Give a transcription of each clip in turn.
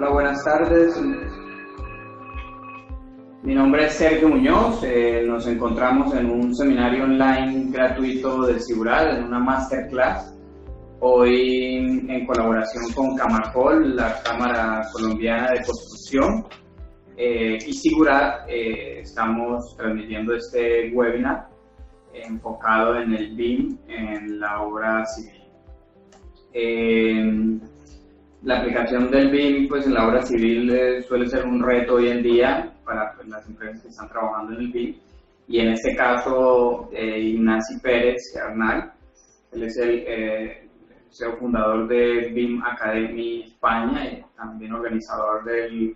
Hola, buenas tardes. Mi nombre es Sergio Muñoz. Nos encontramos en un seminario online gratuito de Sigurat, en una masterclass. Hoy en colaboración con Camacol, la Cámara Colombiana de Construcción, y Sigurat, estamos transmitiendo este webinar enfocado en el BIM en la obra civil. La aplicación del BIM pues, en la obra civil suele ser un reto hoy en día para pues, las empresas que están trabajando en el BIM, y en este caso Ignacy Pérez Arnal, él es el CEO fundador de BIM Academy España y también organizador del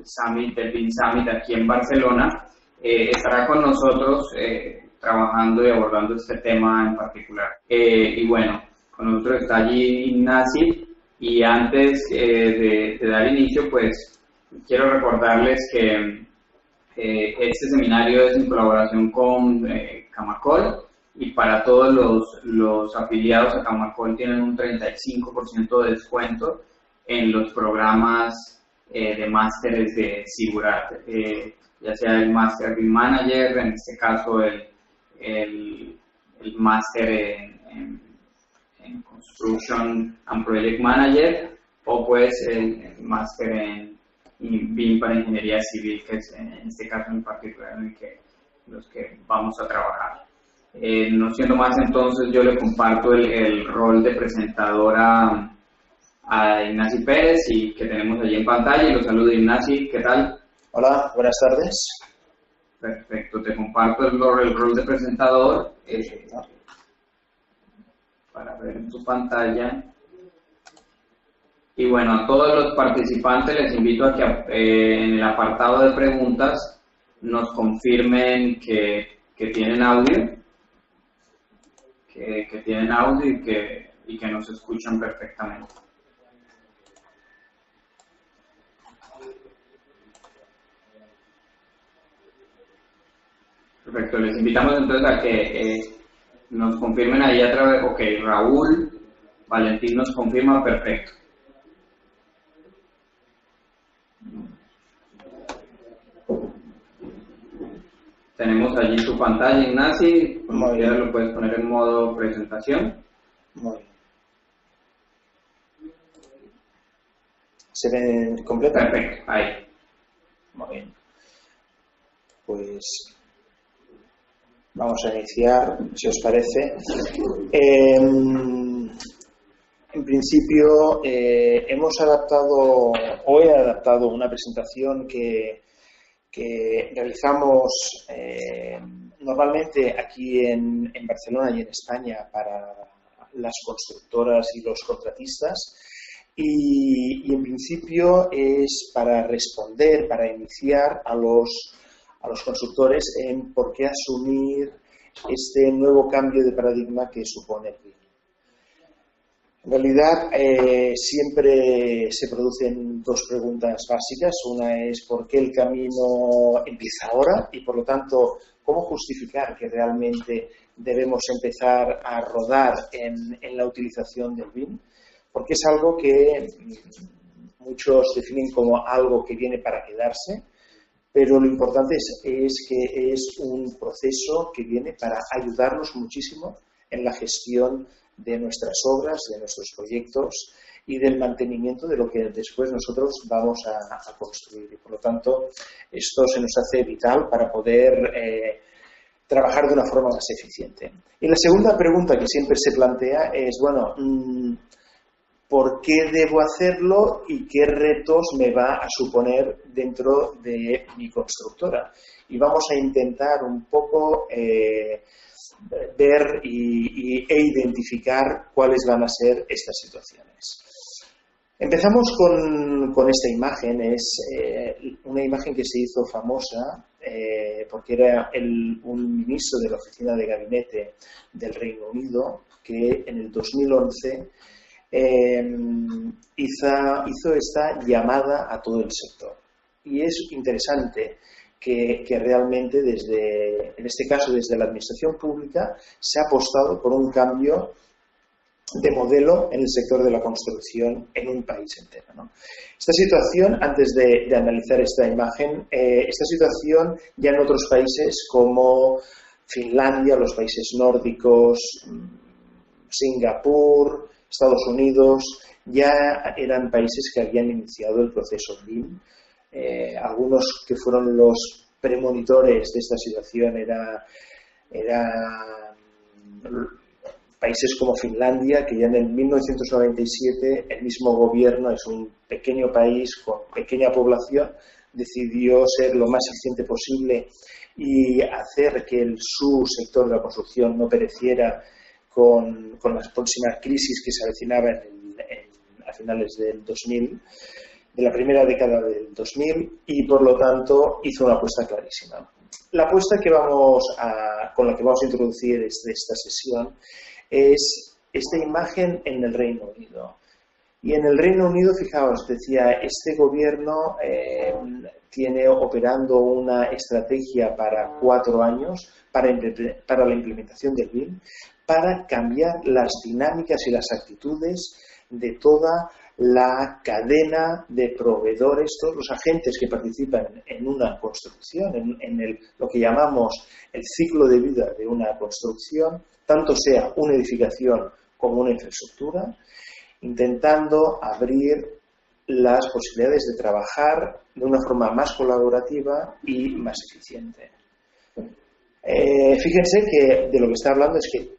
Summit, del BIM Summit aquí en Barcelona. Estará con nosotros trabajando y abordando este tema en particular. Y bueno, con nosotros está allí Ignacy, y antes de dar inicio, pues quiero recordarles que este seminario es en colaboración con Camacol, y para todos los afiliados a Camacol tienen un 35% de descuento en los programas de másteres de Sigurat, ya sea el Master BIM Manager, en este caso el Master en Construction and Project Manager, o pues el Master en BIM para Ingeniería Civil, que es en este caso en particular en los que vamos a trabajar. No siendo más, entonces yo le comparto el rol de presentadora a Ignacy Pérez, y que tenemos allí en pantalla, y los saludo. Ignacy, ¿qué tal? Hola, buenas tardes. Perfecto, te comparto el rol de presentador para ver en tu pantalla. Y bueno, a todos los participantes les invito a que en el apartado de preguntas nos confirmen que tienen audio, que tienen audio y que nos escuchan perfectamente. Perfecto, les invitamos entonces a que nos confirmen ahí a través. Ok, Raúl, Valentín nos confirma, perfecto. Tenemos allí tu pantalla, Ignacy, como quieras lo puedes poner en modo presentación. Muy bien. ¿Se ve completa? Perfecto, ahí. Muy bien. Pues vamos a iniciar, si os parece. En principio, hemos adaptado, o he adaptado una presentación que realizamos normalmente aquí en Barcelona y en España para las constructoras y los contratistas, y en principio es para responder, para iniciar a los constructores en por qué asumir este nuevo cambio de paradigma que supone el BIM. En realidad, siempre se producen dos preguntas básicas. Una es por qué el camino empieza ahora, y por lo tanto, cómo justificar que realmente debemos empezar a rodar en la utilización del BIM, porque es algo que muchos definen como algo que viene para quedarse, pero lo importante es que es un proceso que viene para ayudarnos muchísimo en la gestión de nuestras obras, de nuestros proyectos y del mantenimiento de lo que después nosotros vamos a construir. Y por lo tanto, esto se nos hace vital para poder trabajar de una forma más eficiente. Y la segunda pregunta que siempre se plantea es, bueno, ¿por qué debo hacerlo y qué retos me va a suponer dentro de mi constructora? Y vamos a intentar un poco ver e identificar cuáles van a ser estas situaciones. Empezamos con esta imagen. Es una imagen que se hizo famosa porque era un ministro de la Oficina de Gabinete del Reino Unido que en el 2011 hizo esta llamada a todo el sector. Y es interesante que realmente en este caso desde la administración pública se ha apostado por un cambio de modelo en el sector de la construcción en un país entero, ¿no? Esta situación, antes de analizar esta imagen, esta situación ya en otros países como Finlandia, los países nórdicos, Singapur, Estados Unidos, ya eran países que habían iniciado el proceso BIM. Algunos que fueron los premonitores de esta situación eran países como Finlandia, que ya en el 1997 el mismo gobierno, es un pequeño país con pequeña población, decidió ser lo más eficiente posible y hacer que su sector de la construcción no pereciera con la próxima crisis que se avecinaba a finales del 2000, de la primera década del 2000, y por lo tanto hizo una apuesta clarísima. La apuesta con la que vamos a introducir esta sesión es esta imagen en el Reino Unido. Y en el Reino Unido, fijaos, decía, este gobierno tiene operando una estrategia para 4 años para la implementación del BIM, para cambiar las dinámicas y las actitudes de toda la cadena de proveedores, todos los agentes que participan en una construcción, en lo que llamamos el ciclo de vida de una construcción, tanto sea una edificación como una infraestructura, intentando abrir las posibilidades de trabajar de una forma más colaborativa y más eficiente. Fíjense que de lo que está hablando es que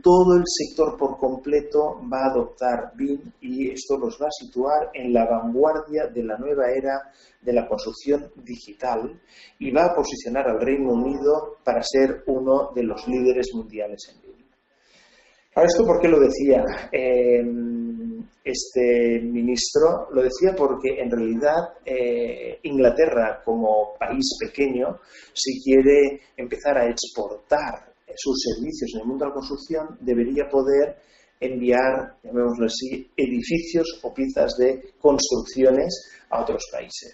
todo el sector por completo va a adoptar BIM y esto los va a situar en la vanguardia de la nueva era de la construcción digital y va a posicionar al Reino Unido para ser uno de los líderes mundiales en BIM. Ahora, ¿esto por qué lo decía este ministro? Lo decía porque en realidad Inglaterra, como país pequeño, si quiere empezar a exportar sus servicios en el mundo de la construcción, debería poder enviar, llamémoslo así, edificios o piezas de construcciones a otros países.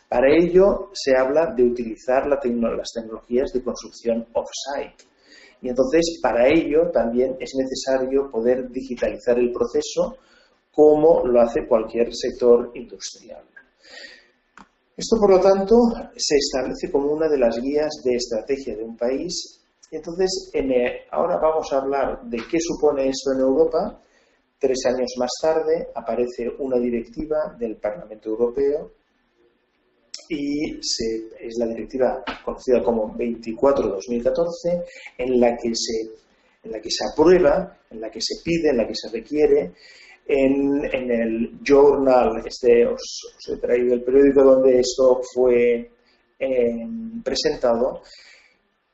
Para ello se habla de utilizar las tecnologías de construcción off-site. Y entonces, para ello también es necesario poder digitalizar el proceso como lo hace cualquier sector industrial. Esto, por lo tanto, se establece como una de las guías de estrategia de un país. Entonces, ahora vamos a hablar de qué supone esto en Europa. 3 años más tarde aparece una directiva del Parlamento Europeo y es la directiva conocida como 24/2014, en la que se aprueba, en la que se pide, en la que se requiere, en el Journal, os he traído el periódico donde esto fue presentado,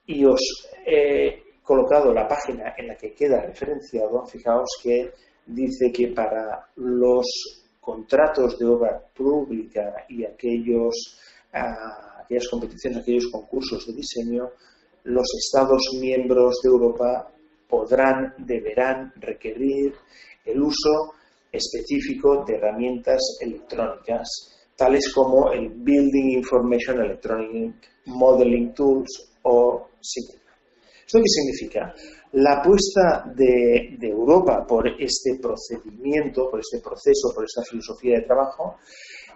y os he colocado la página en la que queda referenciado. Fijaos que dice que para los contratos de obra pública y aquellas competiciones, aquellos concursos de diseño, los Estados miembros de Europa deberán requerir el uso específico de herramientas electrónicas, tales como el Building Information Electronic Modeling Tools o SIM. ¿Esto qué significa? La apuesta de Europa por este procedimiento, por este proceso, por esta filosofía de trabajo,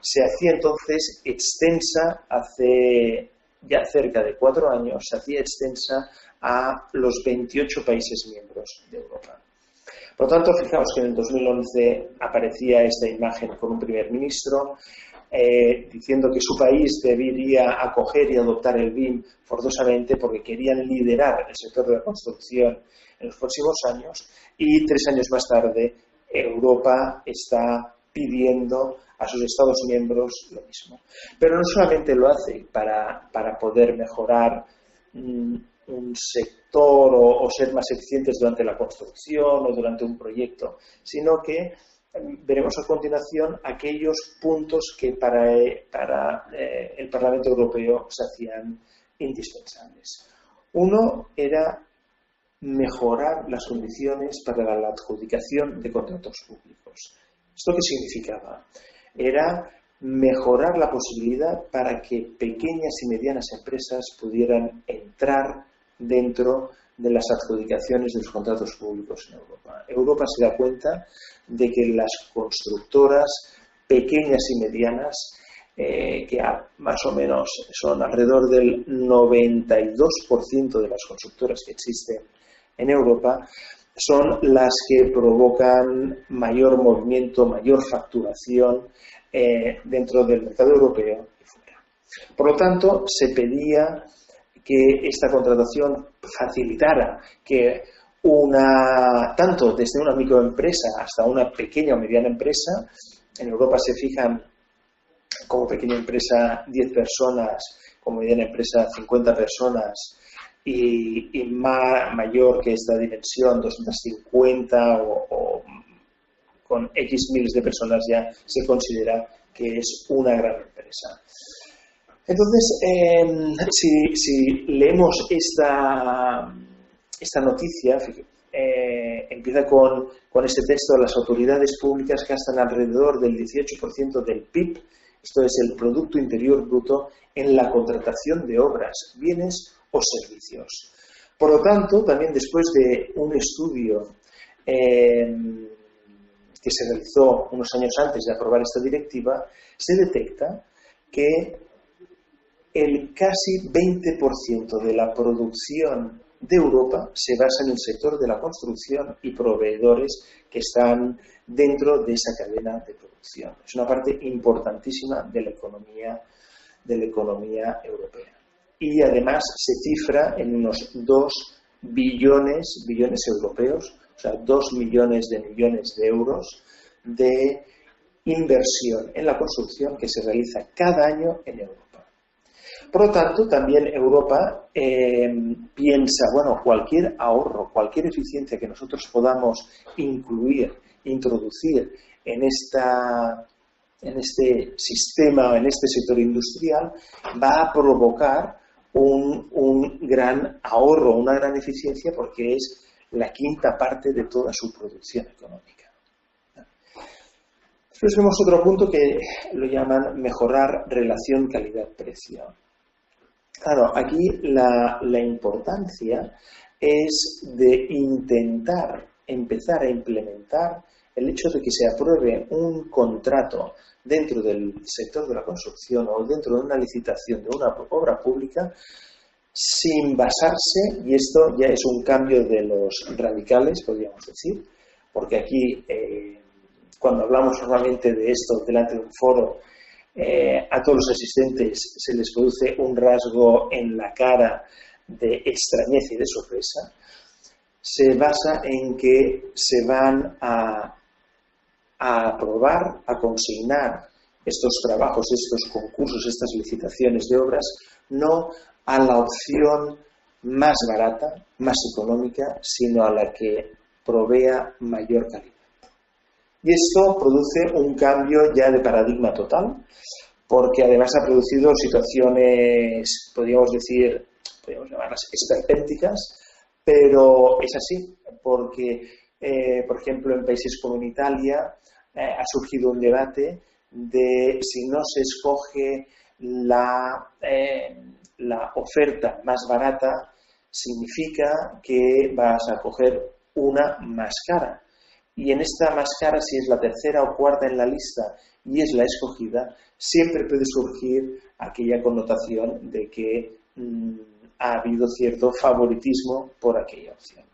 se hacía entonces extensa hace ya cerca de 4 años, se hacía extensa a los 28 países miembros de Europa. Por lo tanto, fijaos que en el 2011 aparecía esta imagen con un primer ministro diciendo que su país debería acoger y adoptar el BIM forzosamente porque querían liderar el sector de la construcción en los próximos años, y 3 años más tarde Europa está pidiendo a sus Estados miembros lo mismo. Pero no solamente lo hace para poder mejorar un sector o ser más eficientes durante la construcción o durante un proyecto, sino que veremos a continuación aquellos puntos que para el Parlamento Europeo se hacían indispensables. Uno era mejorar las condiciones para la adjudicación de contratos públicos. ¿Esto qué significaba? Era mejorar la posibilidad para que pequeñas y medianas empresas pudieran entrar dentro de las adjudicaciones de los contratos públicos en Europa. Europa se da cuenta de que las constructoras pequeñas y medianas, que más o menos son alrededor del 92% de las constructoras que existen en Europa, son las que provocan mayor movimiento, mayor facturación dentro del mercado europeo y fuera. Por lo tanto, se pedía que esta contratación facilitara que tanto desde una microempresa hasta una pequeña o mediana empresa, en Europa se fijan como pequeña empresa 10 personas, como mediana empresa 50 personas y mayor que esta dimensión 250 o con X miles de personas ya se considera que es una gran empresa. Entonces, si leemos esta noticia, empieza con este texto: las autoridades públicas gastan alrededor del 18% del PIB, esto es el Producto Interior Bruto, en la contratación de obras, bienes o servicios. Por lo tanto, también después de un estudio que se realizó unos años antes de aprobar esta directiva, se detecta que el casi 20% de la producción de Europa se basa en el sector de la construcción y proveedores que están dentro de esa cadena de producción. Es una parte importantísima de la economía europea. Y además se cifra en unos 2 billones europeos, o sea, 2 millones de euros de inversión en la construcción que se realiza cada año en Europa. Por lo tanto, también Europa piensa, cualquier ahorro, cualquier eficiencia que nosotros podamos introducir en este sistema, en este sector industrial, va a provocar un gran ahorro, una gran eficiencia, porque es la quinta parte de toda su producción económica. Después vemos otro punto que lo llaman mejorar relación calidad-precio. Claro, aquí la importancia es de intentar empezar a implementar el hecho de que se apruebe un contrato dentro del sector de la construcción o dentro de una licitación de una obra pública sin basarse, y esto ya es un cambio de los radicales, podríamos decir, porque aquí cuando hablamos normalmente de esto delante de un foro, a todos los asistentes se les produce un rasgo en la cara de extrañeza y de sorpresa. Se basa en que se van a aprobar, a consignar estos trabajos, estos concursos, estas licitaciones de obras, no a la opción más barata, más económica, sino a la que provea mayor calidad. Y esto produce un cambio ya de paradigma total, porque además ha producido situaciones, podríamos llamarlas esperpénticas, pero es así, porque, por ejemplo, en países como en Italia ha surgido un debate de si no se escoge la oferta más barata, significa que vas a coger una más cara. Y en esta más cara, si es la tercera o cuarta en la lista y es la escogida, siempre puede surgir aquella connotación de que ha habido cierto favoritismo por aquella opción.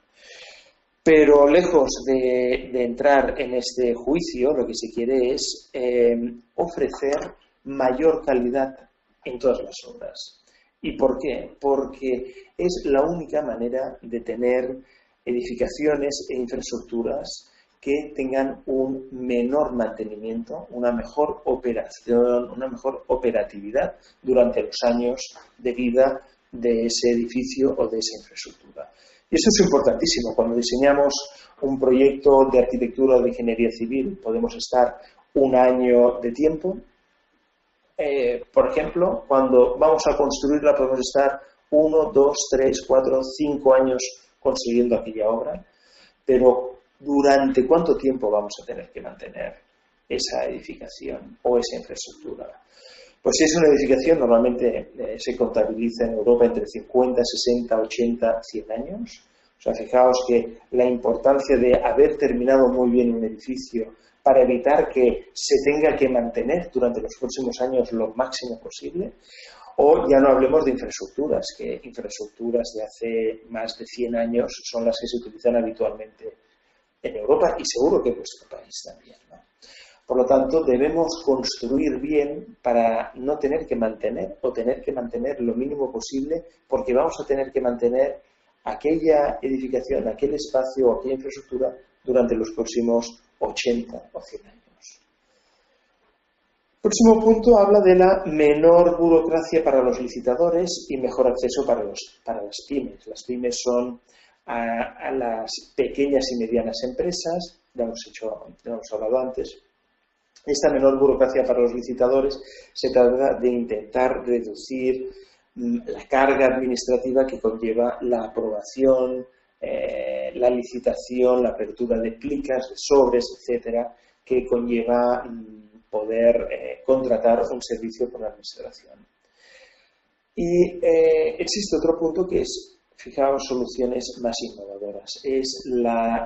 Pero lejos de entrar en este juicio, lo que se quiere es ofrecer mayor calidad en todas las obras. ¿Y por qué? Porque es la única manera de tener edificaciones e infraestructuras que tengan un menor mantenimiento, una mejor operación, una mejor operatividad durante los años de vida de ese edificio o de esa infraestructura. Y eso es importantísimo. Cuando diseñamos un proyecto de arquitectura o de ingeniería civil, podemos estar un año de tiempo. Por ejemplo, cuando vamos a construirla, podemos estar 1, 2, 3, 4, 5 años construyendo aquella obra. Pero ¿durante cuánto tiempo vamos a tener que mantener esa edificación o esa infraestructura? Pues si es una edificación, normalmente se contabiliza en Europa entre 50, 60, 80, 100 años. O sea, fijaos que la importancia de haber terminado muy bien un edificio para evitar que se tenga que mantener durante los próximos años lo máximo posible. O ya no hablemos de infraestructuras, que infraestructuras de hace más de 100 años son las que se utilizan habitualmente en Europa y seguro que en vuestro país también, ¿no? Por lo tanto, debemos construir bien para no tener que mantener o tener que mantener lo mínimo posible, porque vamos a tener que mantener aquella edificación, aquel espacio o aquella infraestructura durante los próximos 80 o 100 años. El próximo punto habla de la menor burocracia para los licitadores y mejor acceso para las pymes. Las pymes son a las pequeñas y medianas empresas, ya hemos hablado antes. Esta menor burocracia para los licitadores se trata de intentar reducir la carga administrativa que conlleva la aprobación, la licitación, la apertura de plicas, de sobres, etcétera, que conlleva poder contratar un servicio por la administración. Y existe otro punto que es, fijaos, soluciones más innovadoras. Es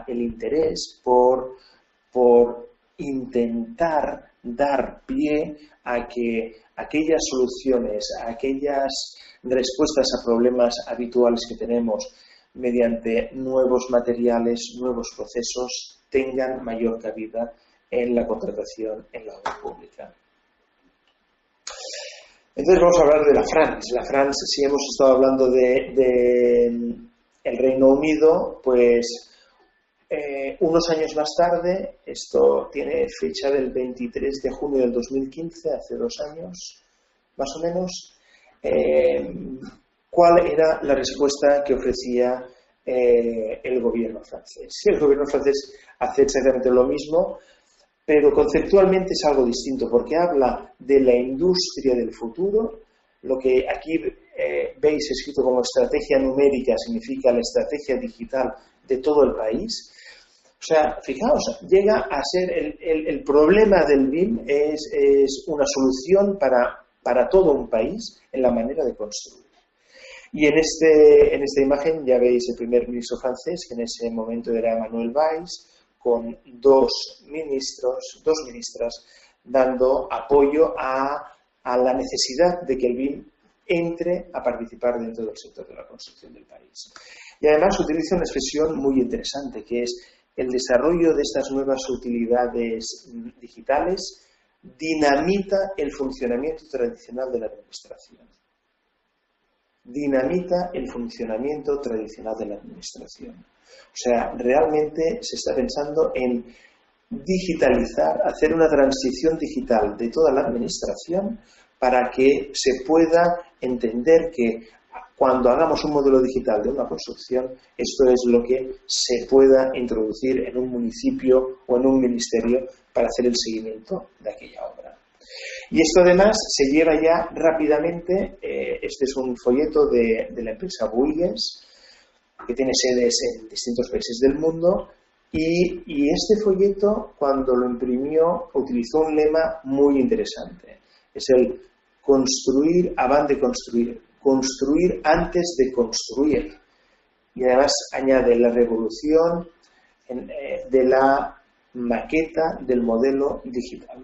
el interés por intentar dar pie a que aquellas soluciones, a aquellas respuestas a problemas habituales que tenemos mediante nuevos materiales, nuevos procesos, tengan mayor cabida en la contratación en la obra pública. Entonces vamos a hablar de la France. La France, si hemos estado hablando de el Reino Unido, pues unos años más tarde, esto tiene fecha del 23 de junio del 2015, hace 2 años más o menos, ¿cuál era la respuesta que ofrecía el gobierno francés? El gobierno francés hace exactamente lo mismo, pero conceptualmente es algo distinto, porque habla de la industria del futuro. Lo que aquí veis escrito como estrategia numérica significa la estrategia digital de todo el país. O sea, fijaos, llega a ser el problema del BIM es una solución para todo un país en la manera de construir. Y en esta imagen ya veis el primer ministro francés, que en ese momento era Manuel Valls, con dos ministras dando apoyo a la necesidad de que el BIM entre a participar dentro del sector de la construcción del país. Y además utiliza una expresión muy interesante, que es el desarrollo de estas nuevas utilidades digitales dinamita el funcionamiento tradicional de la administración. Dinamita el funcionamiento tradicional de la administración. O sea, realmente se está pensando en digitalizar, hacer una transición digital de toda la administración para que se pueda entender que cuando hagamos un modelo digital de una construcción, esto es lo que se pueda introducir en un municipio o en un ministerio para hacer el seguimiento de aquella obra. Y esto además se lleva ya rápidamente, este es un folleto de la empresa Bouygues, que tiene sedes en distintos países del mundo, y este folleto, cuando lo imprimió, utilizó un lema muy interesante. Es el construir avant de construir, construir antes de construir. Y además añade la revolución de la maqueta del modelo digital.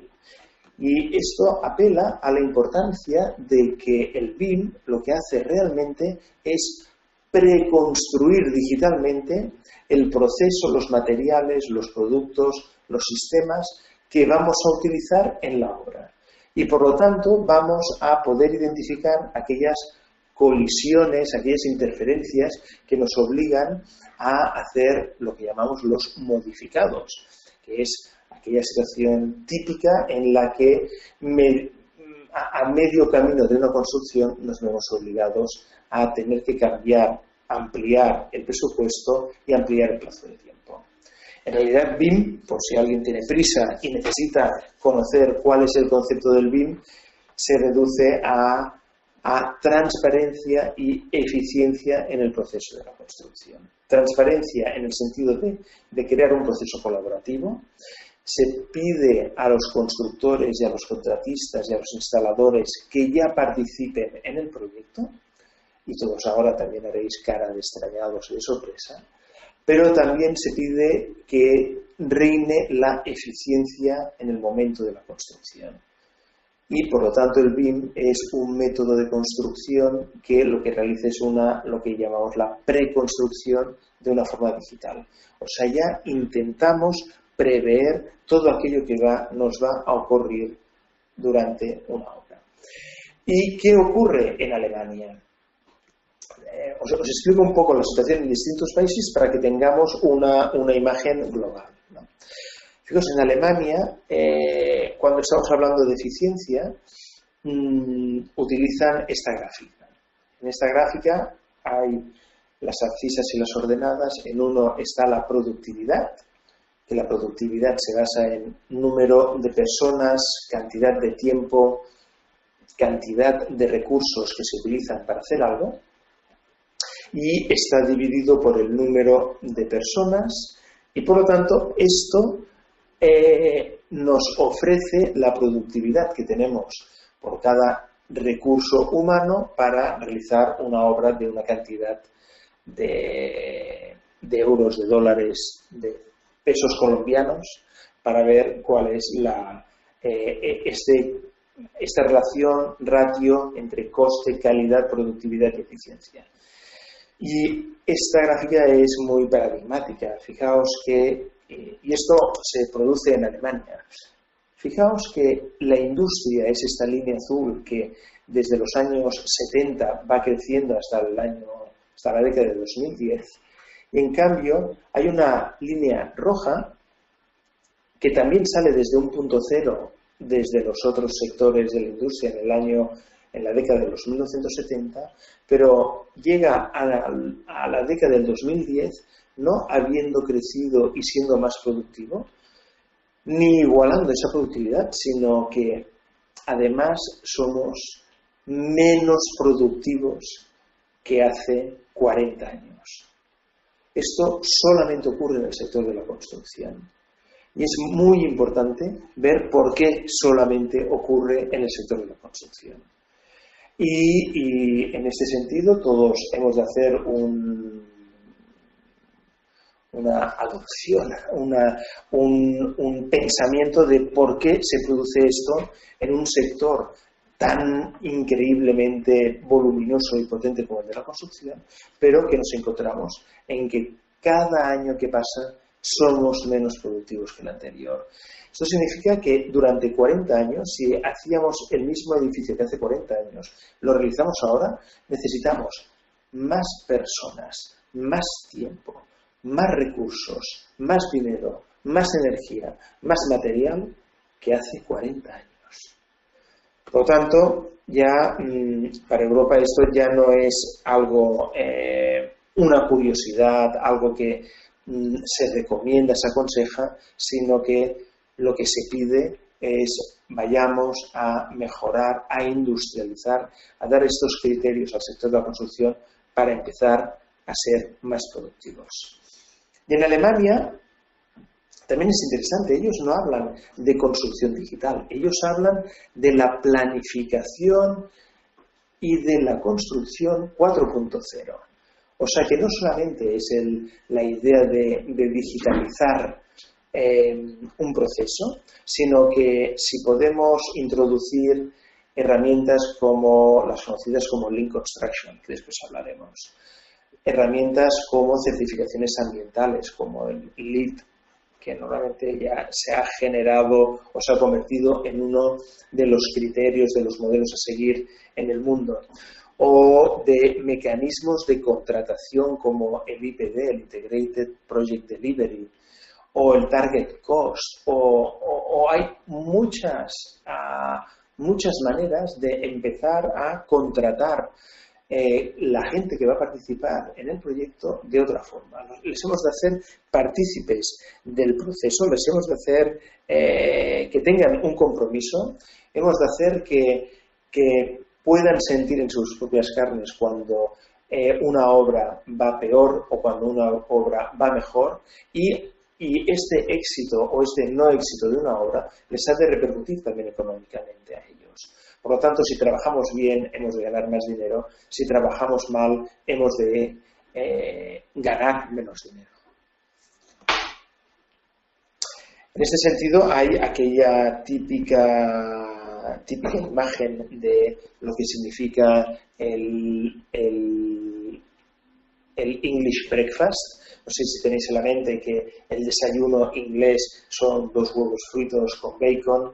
Y esto apela a la importancia de que el BIM lo que hace realmente es preconstruir digitalmente el proceso, los materiales, los productos, los sistemas que vamos a utilizar en la obra. Y por lo tanto vamos a poder identificar aquellas colisiones, aquellas interferencias que nos obligan a hacer lo que llamamos los modificados, que es aquella situación típica en la que a medio camino de una construcción nos vemos obligados a tener que cambiar, ampliar el presupuesto y ampliar el plazo de tiempo. En realidad, BIM, por si alguien tiene prisa y necesita conocer cuál es el concepto del BIM, se reduce a transparencia y eficiencia en el proceso de la construcción. Transparencia en el sentido de crear un proceso colaborativo. Se pide a los constructores y a los contratistas y a los instaladores que ya participen en el proyecto, y todos ahora también haréis cara de extrañados y de sorpresa, pero también se pide que reine la eficiencia en el momento de la construcción. Y por lo tanto el BIM es un método de construcción que lo que realiza es lo que llamamos la preconstrucción de una forma digital. O sea, ya intentamos prever todo aquello que nos va a ocurrir durante una obra. ¿Y qué ocurre en Alemania? Os explico un poco la situación en distintos países para que tengamos una imagen global, ¿no? Fijaos, en Alemania, cuando estamos hablando de eficiencia, utilizan esta gráfica. En esta gráfica hay las abscisas y las ordenadas. En uno está la productividad, que la productividad se basa en número de personas, cantidad de tiempo, cantidad de recursos que se utilizan para hacer algo, y está dividido por el número de personas, y por lo tanto esto nos ofrece la productividad que tenemos por cada recurso humano para realizar una obra de una cantidad de euros, de dólares, de pesos colombianos, para ver cuál es esta relación, ratio entre coste, calidad, productividad y eficiencia. Y esta gráfica es muy paradigmática. Fijaos que, y esto se produce en Alemania, fijaos que la industria es esta línea azul que desde los años 70 va creciendo hasta la década de 2010, y en cambio hay una línea roja que también sale desde un punto cero desde los otros sectores de la industria en la década de los 1970, pero llega a la década del 2010 no habiendo crecido y siendo más productivo, ni igualando esa productividad, sino que además somos menos productivos que hace 40 años. Esto solamente ocurre en el sector de la construcción. Y es muy importante ver por qué solamente ocurre en el sector de la construcción. Y en este sentido todos hemos de hacer una adopción, un pensamiento de por qué se produce esto en un sector tan increíblemente voluminoso y potente como el de la construcción, pero que nos encontramos en que cada año que pasa somos menos productivos que el anterior. Esto significa que durante 40 años, si hacíamos el mismo edificio que hace 40 años, lo realizamos ahora, necesitamos más personas, más tiempo, más recursos, más dinero, más energía, más material que hace 40 años. Por lo tanto, ya para Europa esto ya no es algo, una curiosidad, algo que se recomienda, se aconseja, sino que lo que se pide es vayamos a mejorar, a industrializar, a dar estos criterios al sector de la construcción para empezar a ser más productivos. Y en Alemania también es interesante, ellos no hablan de construcción digital, ellos hablan de la planificación y de la construcción 4.0. O sea que no solamente es la idea de digitalizar un proceso, sino que si podemos introducir herramientas como las conocidas como Lean Construction, que después hablaremos, herramientas como certificaciones ambientales, como el LEED, que normalmente ya se ha generado o se ha convertido en uno de los criterios, de los modelos a seguir en el mundo, o de mecanismos de contratación como el IPD, el Integrated Project Delivery, o el Target Cost, o hay muchas maneras de empezar a contratar la gente que va a participar en el proyecto de otra forma. Les hemos de hacer partícipes del proceso, les hemos de hacer que tengan un compromiso, hemos de hacer que puedan sentir en sus propias carnes cuando una obra va peor o cuando una obra va mejor, y este éxito o este no éxito de una obra les ha de repercutir también económicamente a ellos. Por lo tanto, si trabajamos bien, hemos de ganar más dinero. Si trabajamos mal, hemos de ganar menos dinero. En este sentido, hay aquella típica imagen de lo que significa el English breakfast. No sé si tenéis en la mente que el desayuno inglés son 2 huevos fritos con bacon,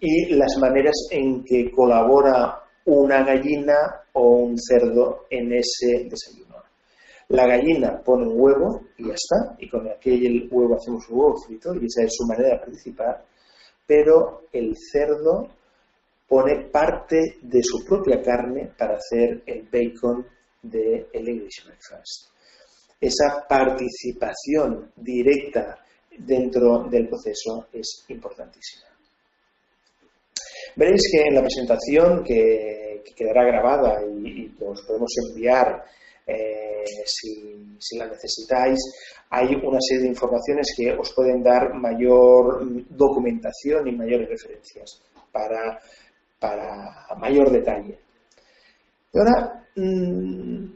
y las maneras en que colabora una gallina o un cerdo en ese desayuno. La gallina pone un huevo y ya está, y con aquel huevo hacemos un huevo frito y esa es su manera de participar, pero el cerdo pone parte de su propia carne para hacer el bacon del English breakfast. Esa participación directa dentro del proceso es importantísima. Veréis que en la presentación que quedará grabada y que os podemos enviar si la necesitáis, hay una serie de informaciones que os pueden dar mayor documentación y mayores referencias para mayor detalle. Y ahora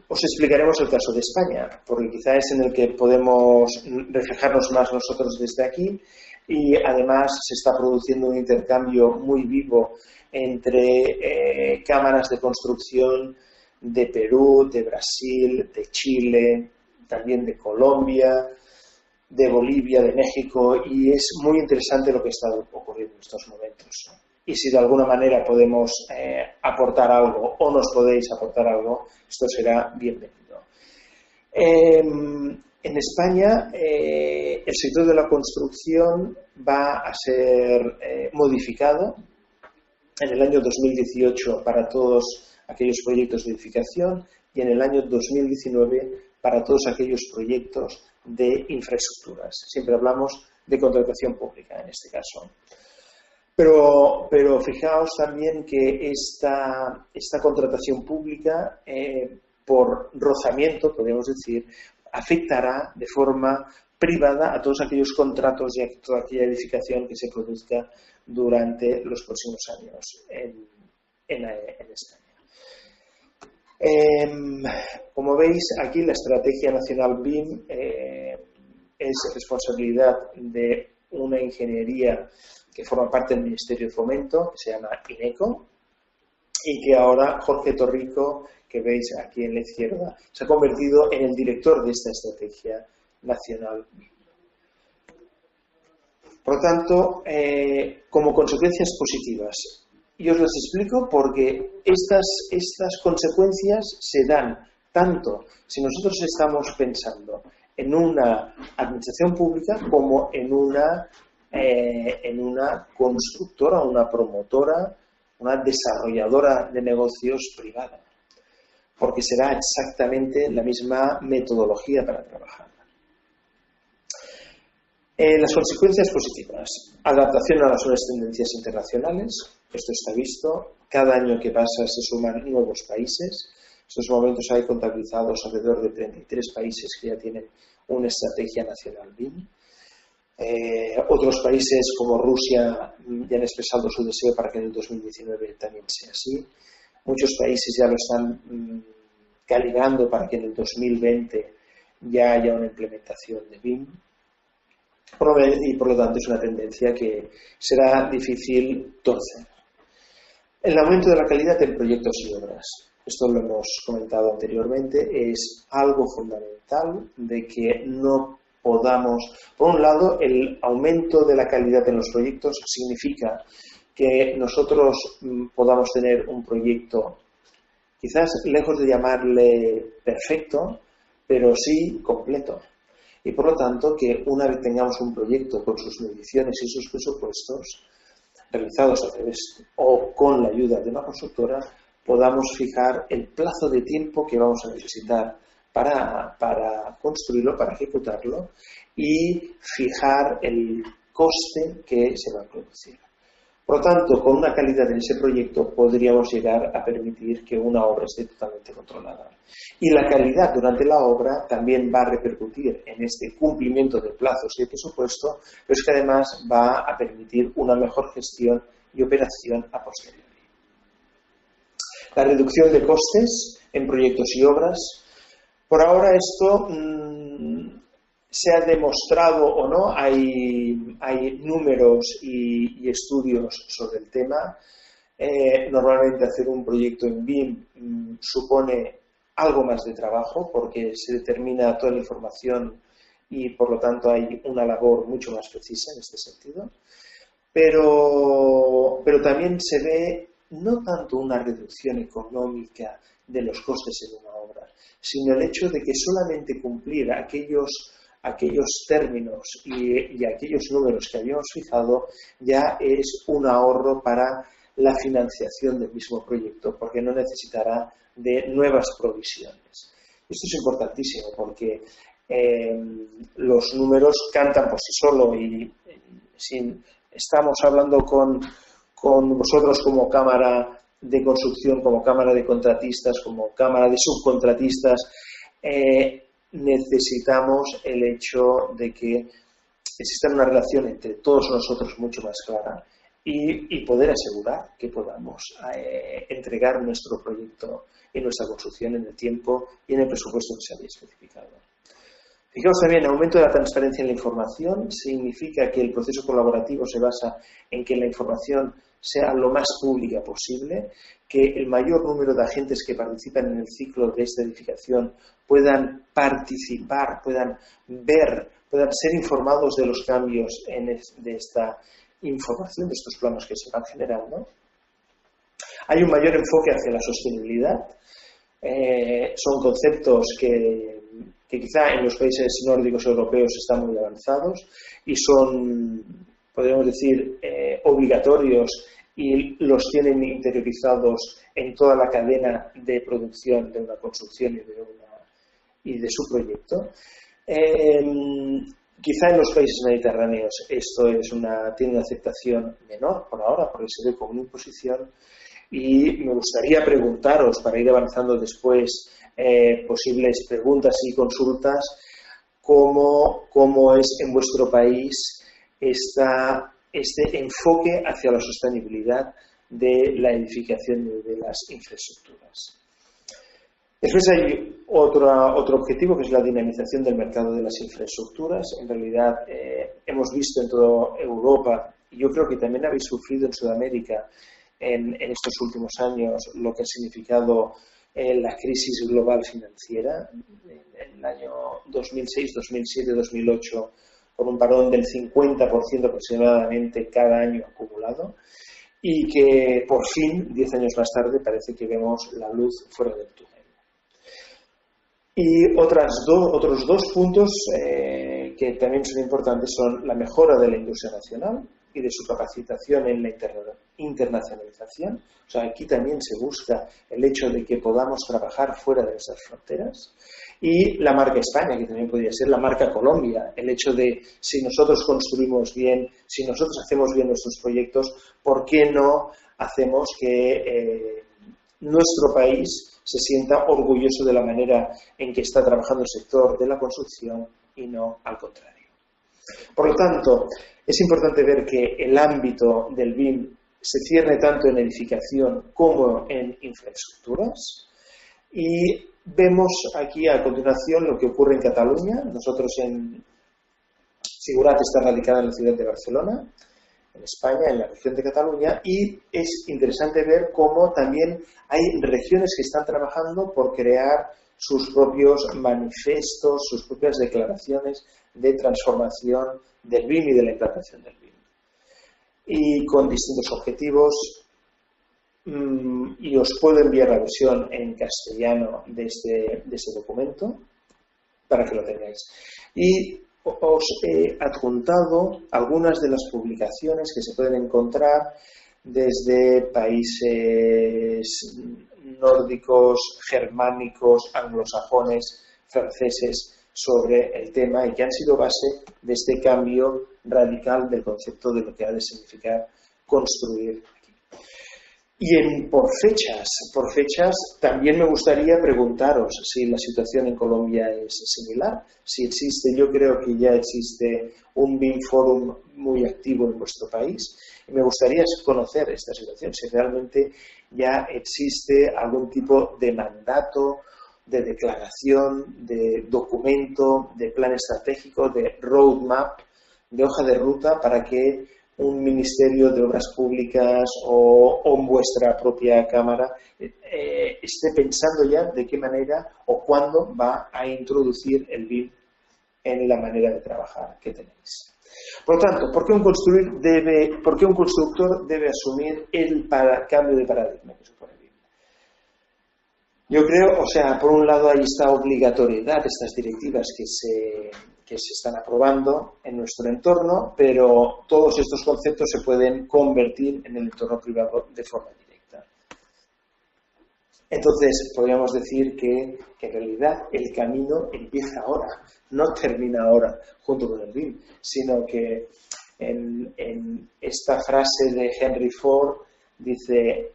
os explicaremos el caso de España, porque quizá es en el que podemos reflejarnos más nosotros desde aquí, y además se está produciendo un intercambio muy vivo entre cámaras de construcción de Perú, de Brasil, de Chile, también de Colombia, de Bolivia, de México, y es muy interesante lo que está ocurriendo en estos momentos. Y si de alguna manera podemos aportar algo o nos podéis aportar algo, esto será bienvenido. En España, el sector de la construcción va a ser modificado en el año 2018 para todos aquellos proyectos de edificación y en el año 2019 para todos aquellos proyectos de infraestructuras. Siempre hablamos de contratación pública en este caso. Pero fijaos también que esta contratación pública, por rozamiento, podríamos decir, afectará de forma privada a todos aquellos contratos y a toda aquella edificación que se produzca durante los próximos años en España. Como veis, aquí la Estrategia Nacional BIM es responsabilidad de una ingeniería que forma parte del Ministerio de Fomento, que se llama INECO, y que ahora Jorge Torrico, que veis aquí en la izquierda, se ha convertido en el director de esta Estrategia Nacional BIM. Por lo tanto, como consecuencias positivas, y os las explico porque estas consecuencias se dan tanto si nosotros estamos pensando en una administración pública como en una constructora, una promotora, una desarrolladora de negocios privada, porque será exactamente la misma metodología para trabajar. Las consecuencias positivas: adaptación a las nuevas tendencias internacionales. Esto está visto. Cada año que pasa se suman nuevos países. En estos momentos hay contabilizados alrededor de 33 países que ya tienen una estrategia nacional BIM. Otros países como Rusia ya han expresado su deseo para que en el 2019 también sea así. Muchos países ya lo están calibrando para que en el 2020 ya haya una implementación de BIM. Y por lo tanto es una tendencia que será difícil torcer. El aumento de la calidad en proyectos y obras. Esto lo hemos comentado anteriormente, es algo fundamental de que no podamos. Por un lado, el aumento de la calidad en los proyectos significa que nosotros podamos tener un proyecto, quizás lejos de llamarle perfecto, pero sí completo. Y por lo tanto, que una vez tengamos un proyecto con sus mediciones y sus presupuestos realizados a través o con la ayuda de una consultora, podamos fijar el plazo de tiempo que vamos a necesitar para construirlo, para ejecutarlo, y fijar el coste que se va a producir. Por lo tanto, con una calidad en ese proyecto podríamos llegar a permitir que una obra esté totalmente controlada. Y la calidad durante la obra también va a repercutir en este cumplimiento de plazos y de presupuesto, pero es que además va a permitir una mejor gestión y operación a posteriori. La reducción de costes en proyectos y obras. Por ahora esto se ha demostrado o no, hay números y estudios sobre el tema. Normalmente hacer un proyecto en BIM supone algo más de trabajo porque se determina toda la información y por lo tanto hay una labor mucho más precisa en este sentido. Pero también se ve no tanto una reducción económica de los costes en una obra, sino el hecho de que solamente cumplir aquellos términos y aquellos números que habíamos fijado ya es un ahorro para la financiación del mismo proyecto, porque no necesitará de nuevas provisiones. Esto es importantísimo porque los números cantan por sí solo y estamos hablando con vosotros como cámara de construcción, como cámara de contratistas, como cámara de subcontratistas. Necesitamos el hecho de que exista una relación entre todos nosotros mucho más clara y poder asegurar que podamos entregar nuestro proyecto y nuestra construcción en el tiempo y en el presupuesto que se había especificado. Fijaos también, el aumento de la transparencia en la información significa que el proceso colaborativo se basa en que la información sea lo más pública posible, que el mayor número de agentes que participan en el ciclo de esta edificación puedan participar, puedan ver, puedan ser informados de los cambios de esta información, de estos planos que se van generando. Hay un mayor enfoque hacia la sostenibilidad. Son conceptos que quizá en los países nórdicos europeos están muy avanzados y son, podríamos decir, obligatorios y los tienen interiorizados en toda la cadena de producción de una construcción y de su proyecto. Quizá en los países mediterráneos esto tiene una aceptación menor por ahora, porque se ve como una imposición, y me gustaría preguntaros, para ir avanzando después, posibles preguntas y consultas, cómo es en vuestro país este enfoque hacia la sostenibilidad de la edificación de las infraestructuras. Después hay otro objetivo, que es la dinamización del mercado de las infraestructuras. En realidad hemos visto en toda Europa, y yo creo que también habéis sufrido en Sudamérica en estos últimos años, lo que ha significado la crisis global financiera en el año 2006, 2007, 2008, con un parón del 50% aproximadamente cada año acumulado, y que por fin, 10 años más tarde, parece que vemos la luz fuera del túnel. Y otros dos puntos que también son importantes son la mejora de la industria nacional y de su capacitación en la internacionalización. O sea, aquí también se busca el hecho de que podamos trabajar fuera de nuestras fronteras. Y la marca España, que también podría ser la marca Colombia. El hecho de, si nosotros construimos bien, si nosotros hacemos bien nuestros proyectos, ¿por qué no hacemos que nuestro país se sienta orgulloso de la manera en que está trabajando el sector de la construcción y no al contrario? Por lo tanto, es importante ver que el ámbito del BIM se cierne tanto en edificación como en infraestructuras, y vemos aquí a continuación lo que ocurre en Cataluña. Nosotros Sigurat está radicada en la ciudad de Barcelona, en España, en la región de Cataluña, y es interesante ver cómo también hay regiones que están trabajando por crear sus propios manifestos, sus propias declaraciones de transformación del BIM y de la implantación del BIM. Y con distintos objetivos, y os puedo enviar la versión en castellano de este documento para que lo tengáis. Y os he adjuntado algunas de las publicaciones que se pueden encontrar desde países nórdicos, germánicos, anglosajones, franceses, sobre el tema, y que han sido base de este cambio radical del concepto de lo que ha de significar construir aquí. Y por fechas, también me gustaría preguntaros si la situación en Colombia es similar, si existe, yo creo que ya existe un BIM Forum muy activo en vuestro país, y me gustaría conocer esta situación, si realmente ya existe algún tipo de mandato de declaración, de documento, de plan estratégico, de roadmap, de hoja de ruta para que un ministerio de obras públicas o vuestra propia cámara esté pensando ya de qué manera o cuándo va a introducir el BIM en la manera de trabajar que tenéis. Por lo tanto, ¿por qué un constructor debe asumir el cambio de paradigma que supone el BIM? Yo creo, por un lado hay esta obligatoriedad, estas directivas que se están aprobando en nuestro entorno, pero todos estos conceptos se pueden convertir en el entorno privado de forma directa. Entonces, podríamos decir que en realidad el camino empieza ahora, no termina ahora junto con el BIM, sino que en esta frase de Henry Ford dice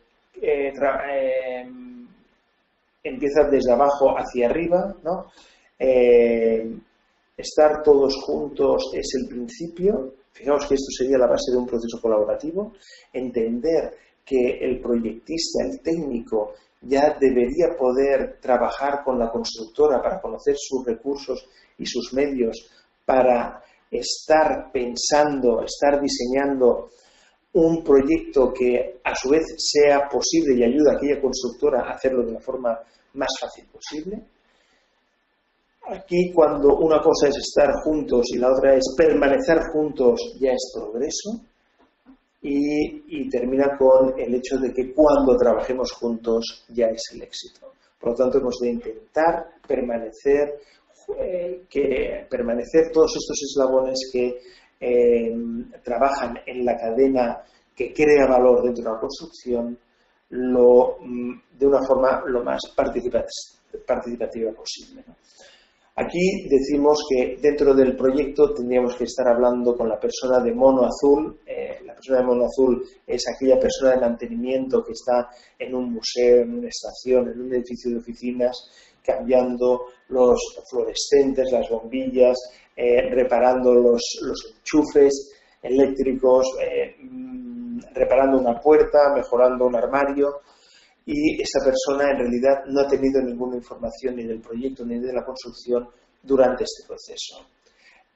empieza desde abajo hacia arriba, ¿no? Estar todos juntos es el principio. Fijaos que esto sería la base de un proceso colaborativo. Entender que el proyectista, el técnico, ya debería poder trabajar con la constructora para conocer sus recursos y sus medios para estar pensando, estar diseñando un proyecto que a su vez sea posible y ayude a aquella constructora a hacerlo de la forma más fácil posible. Aquí, cuando una cosa es estar juntos y la otra es permanecer juntos, ya es progreso. Y termina con el hecho de que cuando trabajemos juntos ya es el éxito. Por lo tanto, hemos de intentar permanecer todos estos eslabones que trabajan en la cadena que crea valor dentro de la construcción de una forma lo más participativa posible, ¿no? Aquí decimos que dentro del proyecto tendríamos que estar hablando con la persona de mono azul. La persona de mono azul es aquella persona de mantenimiento que está en un museo, en una estación, en un edificio de oficinas, cambiando los fluorescentes, las bombillas, reparando los enchufes eléctricos, reparando una puerta, mejorando un armario. Y esa persona en realidad no ha tenido ninguna información ni del proyecto ni de la construcción durante este proceso.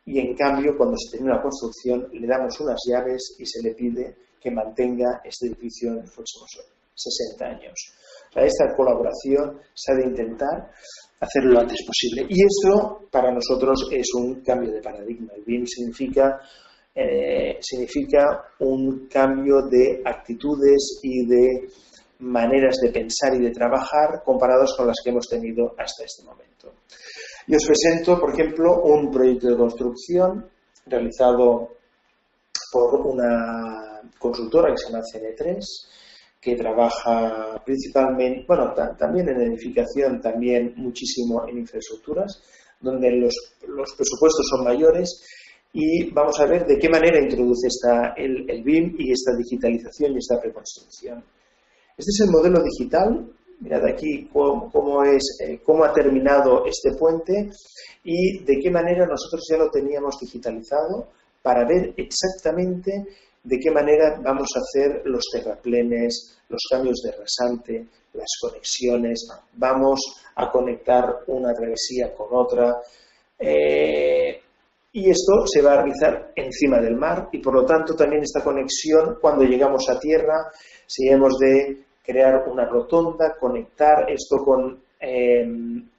Y en cambio, cuando se termina la construcción, le damos unas llaves y se le pide que mantenga este edificio en los próximos 60 años. Esta colaboración se ha de intentar hacerlo lo antes posible. Y esto para nosotros es un cambio de paradigma. El BIM significa un cambio de actitudes y de maneras de pensar y de trabajar comparados con las que hemos tenido hasta este momento. Y os presento, por ejemplo, un proyecto de construcción realizado por una consultora que se llama CN3, que trabaja principalmente, también en edificación, también muchísimo en infraestructuras, donde los presupuestos son mayores. Y vamos a ver de qué manera introduce el BIM y esta digitalización y esta reconstrucción. Este es el modelo digital. Mirad aquí cómo ha terminado este puente y de qué manera nosotros ya lo teníamos digitalizado para ver exactamente de qué manera vamos a hacer los terraplenes, los cambios de rasante, las conexiones, vamos a conectar una travesía con otra. Y esto se va a realizar encima del mar y por lo tanto también esta conexión cuando llegamos a tierra, si hemos de crear una rotonda, conectar esto con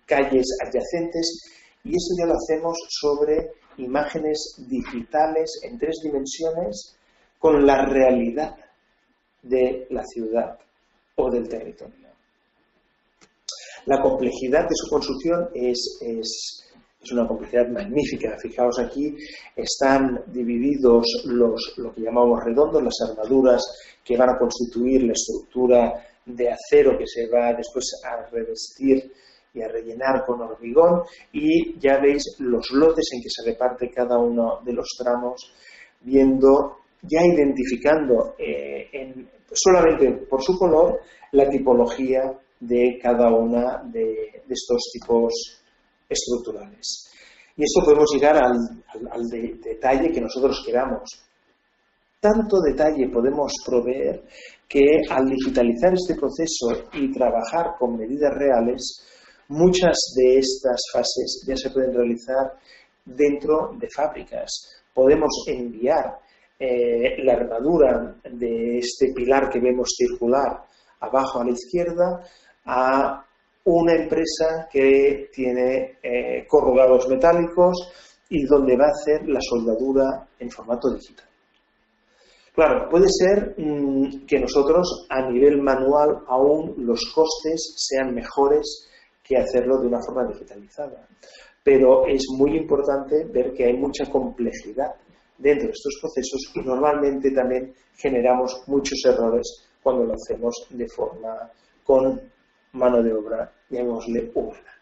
calles adyacentes y esto ya lo hacemos sobre imágenes digitales en 3 dimensiones con la realidad de la ciudad o del territorio. La complejidad de su construcción es una complejidad magnífica. Fijaos aquí, están divididos lo que llamamos redondos, las armaduras que van a constituir la estructura de acero que se va después a revestir y a rellenar con hormigón y ya veis los lotes en que se reparte cada uno de los tramos, identificando solamente por su color la tipología de cada una de estos tipos estructurales. Y esto podemos llegar al detalle que nosotros queramos. Tanto detalle podemos proveer que al digitalizar este proceso y trabajar con medidas reales, Muchas de estas fases ya se pueden realizar dentro de fábricas. Podemos enviar la armadura de este pilar que vemos circular abajo a la izquierda a una empresa que tiene corrugados metálicos y donde va a hacer la soldadura en formato digital. Claro, puede ser que nosotros a nivel manual aún los costes sean mejores que hacerlo de una forma digitalizada. Pero es muy importante ver que hay mucha complejidad dentro de estos procesos y normalmente también generamos muchos errores cuando lo hacemos de forma con mano de obra, llamémosle humana.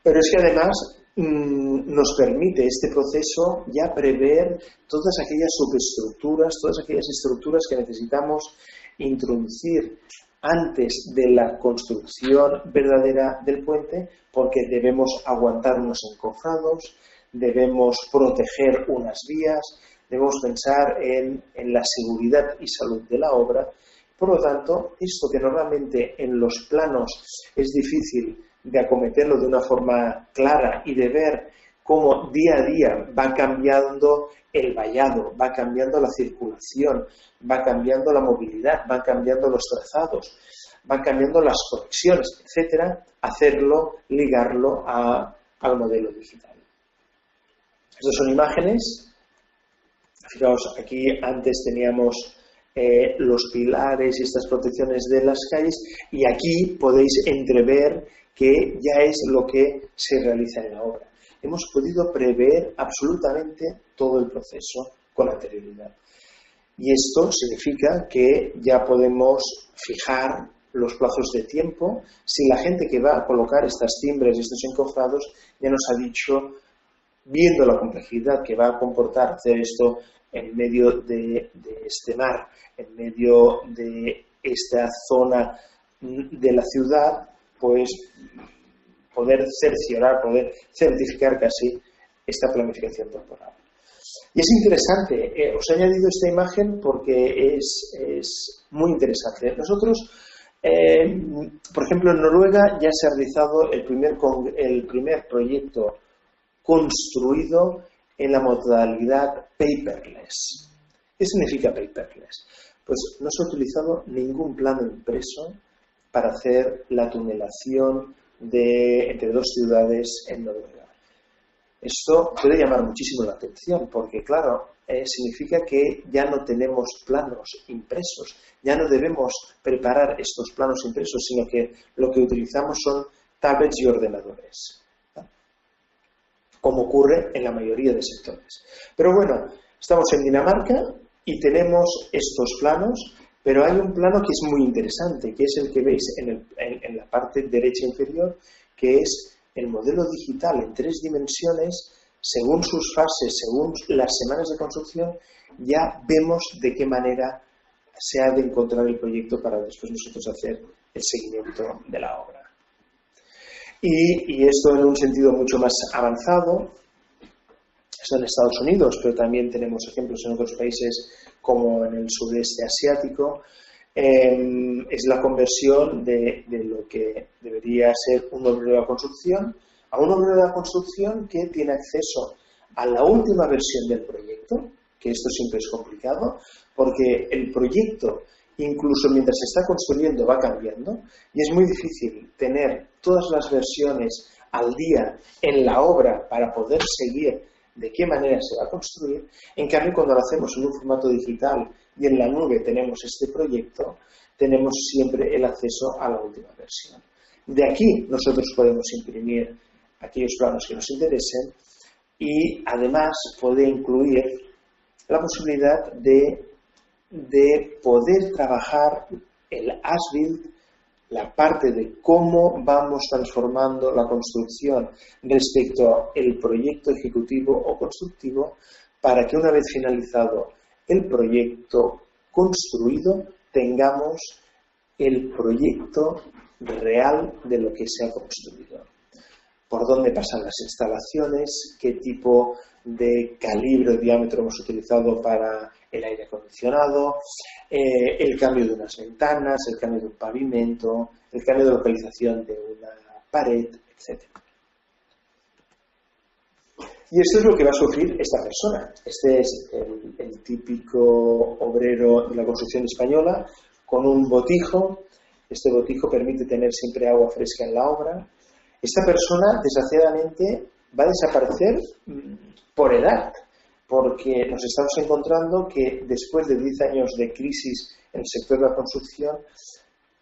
Pero es que además nos permite este proceso ya prever todas aquellas subestructuras, todas aquellas estructuras que necesitamos introducir antes de la construcción verdadera del puente, porque debemos aguantar unos encofrados, debemos proteger unas vías, debemos pensar en la seguridad y salud de la obra. Por lo tanto, esto que normalmente en los planos es difícil de acometerlo de una forma clara y de ver cómo día a día va cambiando el vallado, va cambiando la circulación, va cambiando la movilidad, van cambiando los trazados, van cambiando las conexiones, etcétera, hacerlo, ligarlo al modelo digital. Estas son imágenes. Fijaos, aquí antes teníamos los pilares y estas protecciones de las calles y aquí podéis entrever que ya es lo que se realiza en la obra. Hemos podido prever absolutamente todo el proceso con anterioridad. Y esto significa que ya podemos fijar los plazos de tiempo. Si la gente que va a colocar estas cimbres y estos encofrados ya nos ha dicho, viendo la complejidad que va a comportar hacer esto en medio de este mar, en medio de esta zona de la ciudad, pues poder cerciorar, poder certificar casi esta planificación temporal. Y es interesante, os he añadido esta imagen porque es muy interesante. Nosotros, por ejemplo, en Noruega ya se ha realizado el primer proyecto construido en la modalidad paperless. ¿Qué significa paperless? Pues no se ha utilizado ningún plano impreso para hacer la tunelación entre dos ciudades en Noruega. Esto puede llamar muchísimo la atención porque, claro, significa que ya no tenemos planos impresos, ya no debemos preparar estos planos impresos, sino que lo que utilizamos son tablets y ordenadores, ¿no? Como ocurre en la mayoría de sectores. Pero bueno, estamos en Dinamarca y tenemos estos planos, pero hay un plano que es muy interesante, que es el que veis en la parte derecha inferior, que es el modelo digital en 3 dimensiones, según sus fases, según las semanas de construcción, ya vemos de qué manera se ha de encontrar el proyecto para después nosotros hacer el seguimiento de la obra. Y esto en un sentido mucho más avanzado, está en Estados Unidos, pero también tenemos ejemplos en otros países como en el sudeste asiático. Es la conversión de lo que debería ser un obrero de la construcción a un obrero de la construcción que tiene acceso a la última versión del proyecto, que esto siempre es complicado, porque el proyecto, incluso mientras se está construyendo, va cambiando, y es muy difícil tener todas las versiones al día en la obra para poder seguir de qué manera se va a construir. En cambio, cuando lo hacemos en un formato digital y en la nube tenemos este proyecto, tenemos siempre el acceso a la última versión. De aquí nosotros podemos imprimir aquellos planos que nos interesen y además puede incluir la posibilidad de poder trabajar el as-built, la parte de cómo vamos transformando la construcción respecto al proyecto ejecutivo o constructivo, para que una vez finalizado el proyecto construido tengamos el proyecto real de lo que se ha construido. Por dónde pasan las instalaciones, qué tipo de calibre o diámetro hemos utilizado para el aire acondicionado, el cambio de unas ventanas, el cambio de un pavimento, el cambio de localización de una pared, etc. Y esto es lo que va a sufrir esta persona. Este es el típico obrero de la construcción española con un botijo. Este botijo permite tener siempre agua fresca en la obra. Esta persona, desgraciadamente, va a desaparecer por edad, porque nos estamos encontrando que después de 10 años de crisis en el sector de la construcción,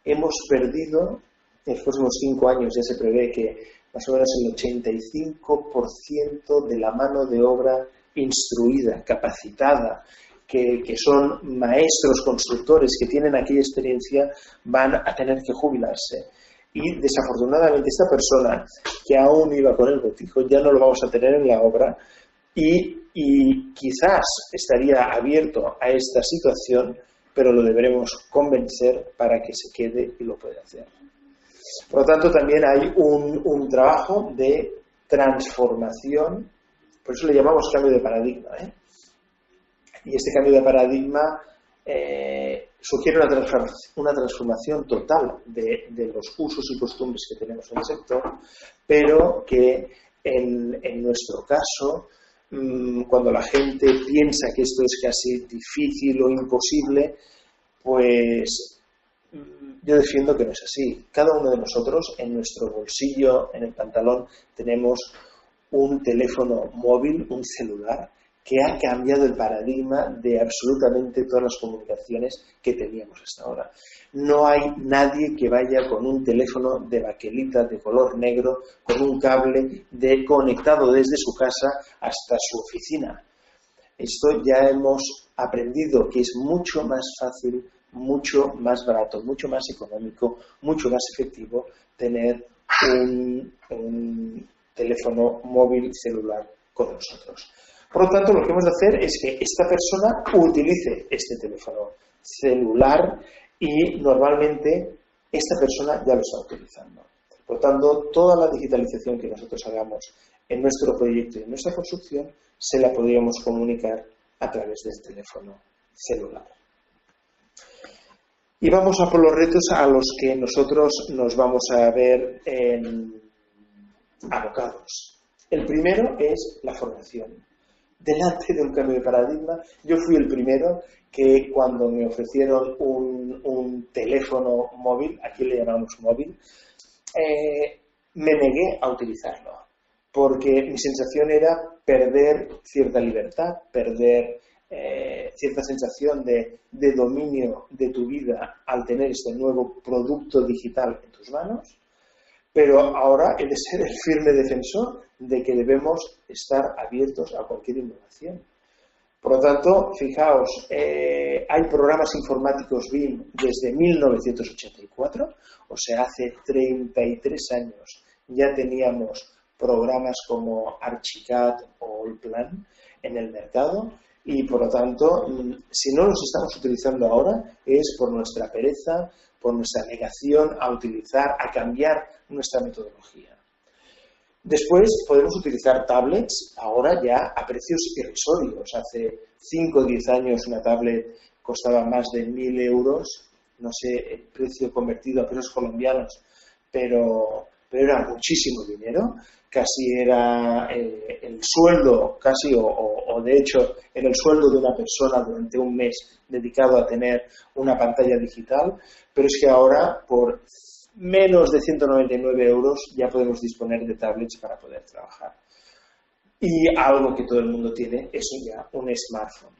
hemos perdido, en los próximos 5 años ya se prevé que más o menos el 85% de la mano de obra instruida, capacitada, que son maestros constructores que tienen aquella experiencia, van a tener que jubilarse. Y desafortunadamente esta persona que aún iba con el botijo ya no lo vamos a tener en la obra y quizás estaría abierto a esta situación, pero lo deberemos convencer para que se quede y lo pueda hacer. Por lo tanto, también hay un trabajo de transformación, por eso le llamamos cambio de paradigma, Y este cambio de paradigma sugiere una transformación total de los usos y costumbres que tenemos en el sector, pero que en nuestro caso, cuando la gente piensa que esto es casi difícil o imposible, pues yo defiendo que no es así. Cada uno de nosotros en nuestro bolsillo, en el pantalón, tenemos un teléfono móvil, un celular, que ha cambiado el paradigma de absolutamente todas las comunicaciones que teníamos hasta ahora. No hay nadie que vaya con un teléfono de baquelita de color negro, con un cable conectado desde su casa hasta su oficina. Esto ya hemos aprendido que es mucho más fácil, mucho más barato, mucho más económico, mucho más efectivo tener un teléfono móvil celular con nosotros. Por lo tanto, lo que hemos de hacer es que esta persona utilice este teléfono celular y normalmente esta persona ya lo está utilizando. Por lo tanto, toda la digitalización que nosotros hagamos en nuestro proyecto y en nuestra construcción se la podríamos comunicar a través del teléfono celular. Y vamos a por los retos a los que nosotros nos vamos a ver abocados. El primero es la formación. Delante de un cambio de paradigma, yo fui el primero que cuando me ofrecieron un teléfono móvil, aquí le llamamos móvil, me negué a utilizarlo, porque mi sensación era perder cierta libertad, perder cierta sensación de dominio de tu vida al tener este nuevo producto digital en tus manos, pero ahora he de ser el firme defensor de que debemos estar abiertos a cualquier innovación. Por lo tanto, fijaos, hay programas informáticos BIM desde 1984, o sea, hace 33 años ya teníamos programas como Archicad o Allplan en el mercado y, por lo tanto, si no los estamos utilizando ahora es por nuestra pereza, por nuestra negación a utilizar, a cambiar nuestra metodología. Después podemos utilizar tablets ahora ya a precios irrisorios. Hace 5 o 10 años una tablet costaba más de 1.000 euros, no sé el precio convertido a pesos colombianos, pero era muchísimo dinero, casi era el sueldo, casi o de hecho era el sueldo de una persona durante un mes dedicado a tener una pantalla digital, pero es que ahora por menos de 199 euros ya podemos disponer de tablets para poder trabajar. Y algo que todo el mundo tiene es ya un smartphone.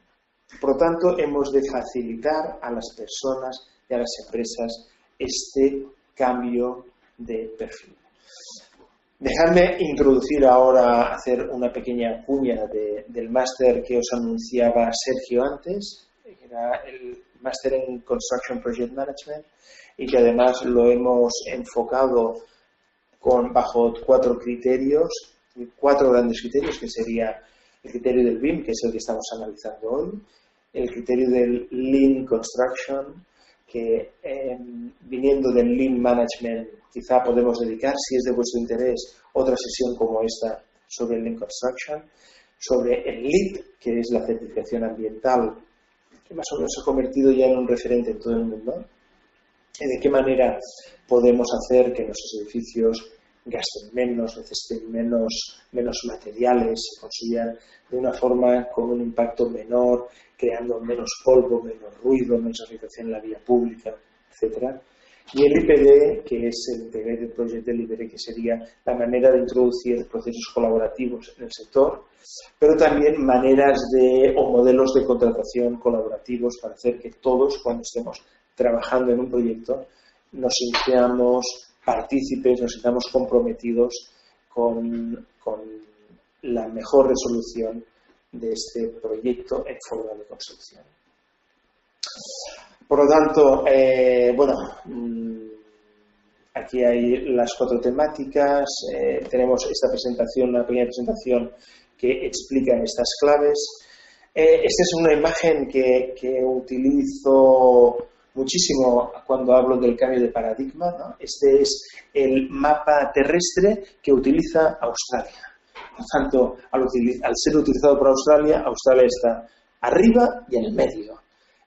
Por lo tanto, hemos de facilitar a las personas y a las empresas este cambio de perfil. Dejadme introducir ahora, hacer una pequeña cuña del máster que os anunciaba Sergio antes, que era el máster en Construction Project Management, y que además lo hemos enfocado bajo 4 criterios, 4 grandes criterios, que sería el criterio del BIM, que es el que estamos analizando hoy, el criterio del Lean Construction, que viniendo del Lean Management quizá podemos dedicar, si es de vuestro interés, otra sesión como esta sobre el Lean Construction, sobre el LEED, que es la certificación ambiental, que más o menos se ha convertido ya en un referente en todo el mundo, y de qué manera podemos hacer que nuestros edificios gasten menos, necesiten menos materiales, se construyan de una forma con un impacto menor, creando menos polvo, menos ruido, menos afectación en la vía pública, etcétera. Y el IPD, que es el Integrated Project Delivery, que sería la manera de introducir procesos colaborativos en el sector, pero también maneras o modelos de contratación colaborativos para hacer que todos, cuando estemos trabajando en un proyecto, nos sintamos partícipes, nos sintamos comprometidos con la mejor resolución de este proyecto en forma de construcción. Por lo tanto, aquí hay las 4 temáticas, tenemos esta presentación, una pequeña presentación que explica estas claves. Esta es una imagen que utilizo muchísimo cuando hablo del cambio de paradigma, ¿no? Este es el mapa terrestre que utiliza Australia. Por tanto, al ser utilizado por Australia, Australia está arriba y en el medio.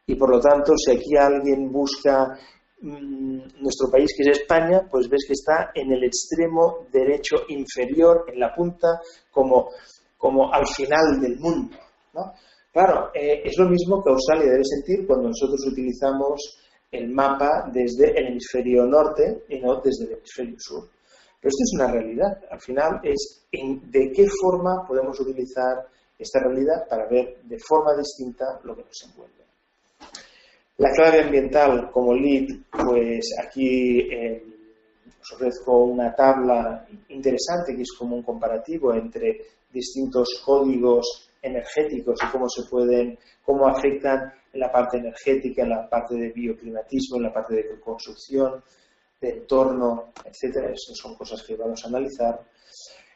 Y por lo tanto, si aquí alguien busca nuestro país, que es España, pues ves que está en el extremo derecho inferior, en la punta, como al final del mundo, ¿no? Claro, es lo mismo que Australia debe sentir cuando nosotros utilizamos el mapa desde el hemisferio norte y no desde el hemisferio sur. Pero esto es una realidad. Al final es de qué forma podemos utilizar esta realidad para ver de forma distinta lo que nos envuelve. La clave ambiental como lead, pues aquí os ofrezco una tabla interesante que es como un comparativo entre distintos códigos energéticos y cómo afectan en la parte energética, en la parte de bioclimatismo, en la parte de construcción, de entorno, etcétera. Estas son cosas que vamos a analizar.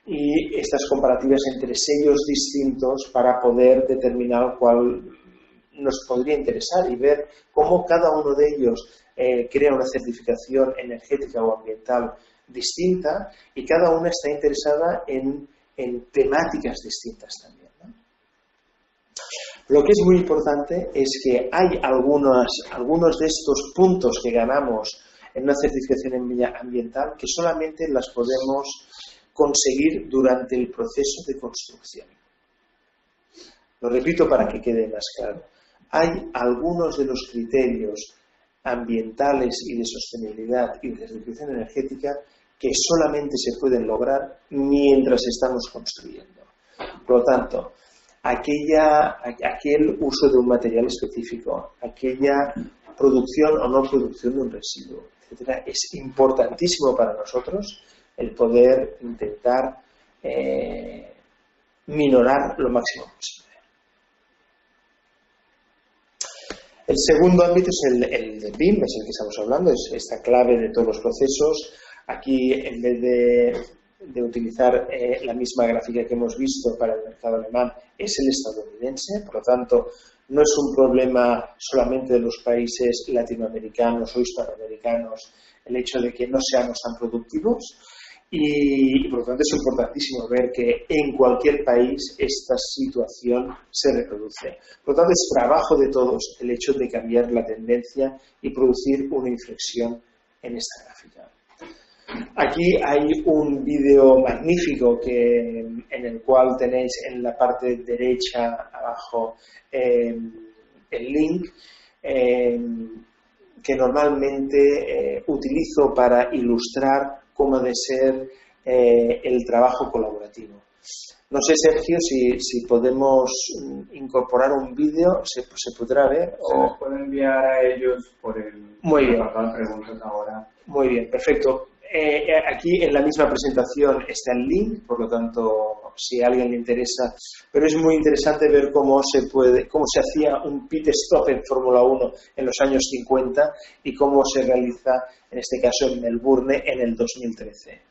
Y estas comparativas entre sellos distintos para poder determinar cuál nos podría interesar y ver cómo cada uno de ellos crea una certificación energética o ambiental distinta y cada una está interesada en temáticas distintas también, ¿no? Lo que es muy importante es que hay algunos de estos puntos que ganamos en una certificación ambiental que solamente las podemos conseguir durante el proceso de construcción. Lo repito para que quede más claro. Hay algunos de los criterios ambientales y de sostenibilidad y de certificación energética que solamente se pueden lograr mientras estamos construyendo. Por lo tanto, aquel uso de un material específico, aquella producción o no producción de un residuo, etcétera, es importantísimo para nosotros el poder intentar minorar lo máximo posible. El segundo ámbito es el de BIM, es el que estamos hablando, es esta clave de todos los procesos. Aquí, en vez de utilizar la misma gráfica que hemos visto para el mercado alemán, es el estadounidense. Por lo tanto, no es un problema solamente de los países latinoamericanos o hispanoamericanos el hecho de que no seamos tan productivos. Y por lo tanto es importantísimo ver que en cualquier país esta situación se reproduce. Por lo tanto es trabajo de todos el hecho de cambiar la tendencia y producir una inflexión en esta gráfica. Aquí hay un vídeo magnífico en el cual tenéis en la parte derecha abajo el link que normalmente utilizo para ilustrar cómo debe ser el trabajo colaborativo. No sé, Sergio, si podemos incorporar un vídeo, ¿se podrá ver? Se les puede enviar a ellos por el apartado de preguntas ahora. Muy bien, perfecto. Aquí en la misma presentación está el link, por lo tanto, si a alguien le interesa, pero es muy interesante ver cómo se hacía un pit stop en Fórmula 1 en los años 50 y cómo se realiza, en este caso en Melbourne, en el 2013.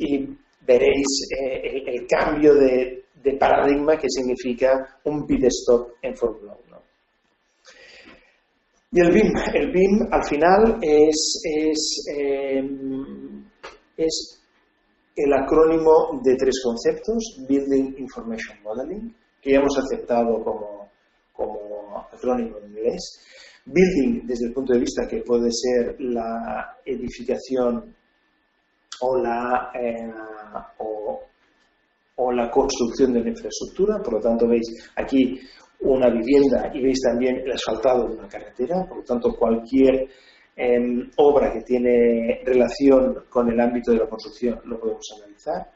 Y veréis el cambio de paradigma que significa un pit stop en Fórmula 1. Y el BIM al final es el acrónimo de 3 conceptos: Building Information Modeling, que ya hemos aceptado como acrónimo en inglés. Building, desde el punto de vista que puede ser la edificación o la construcción de una infraestructura. Por lo tanto, veis aquí una vivienda y veis también el asfaltado de una carretera. Por lo tanto, cualquier obra que tiene relación con el ámbito de la construcción lo podemos analizar.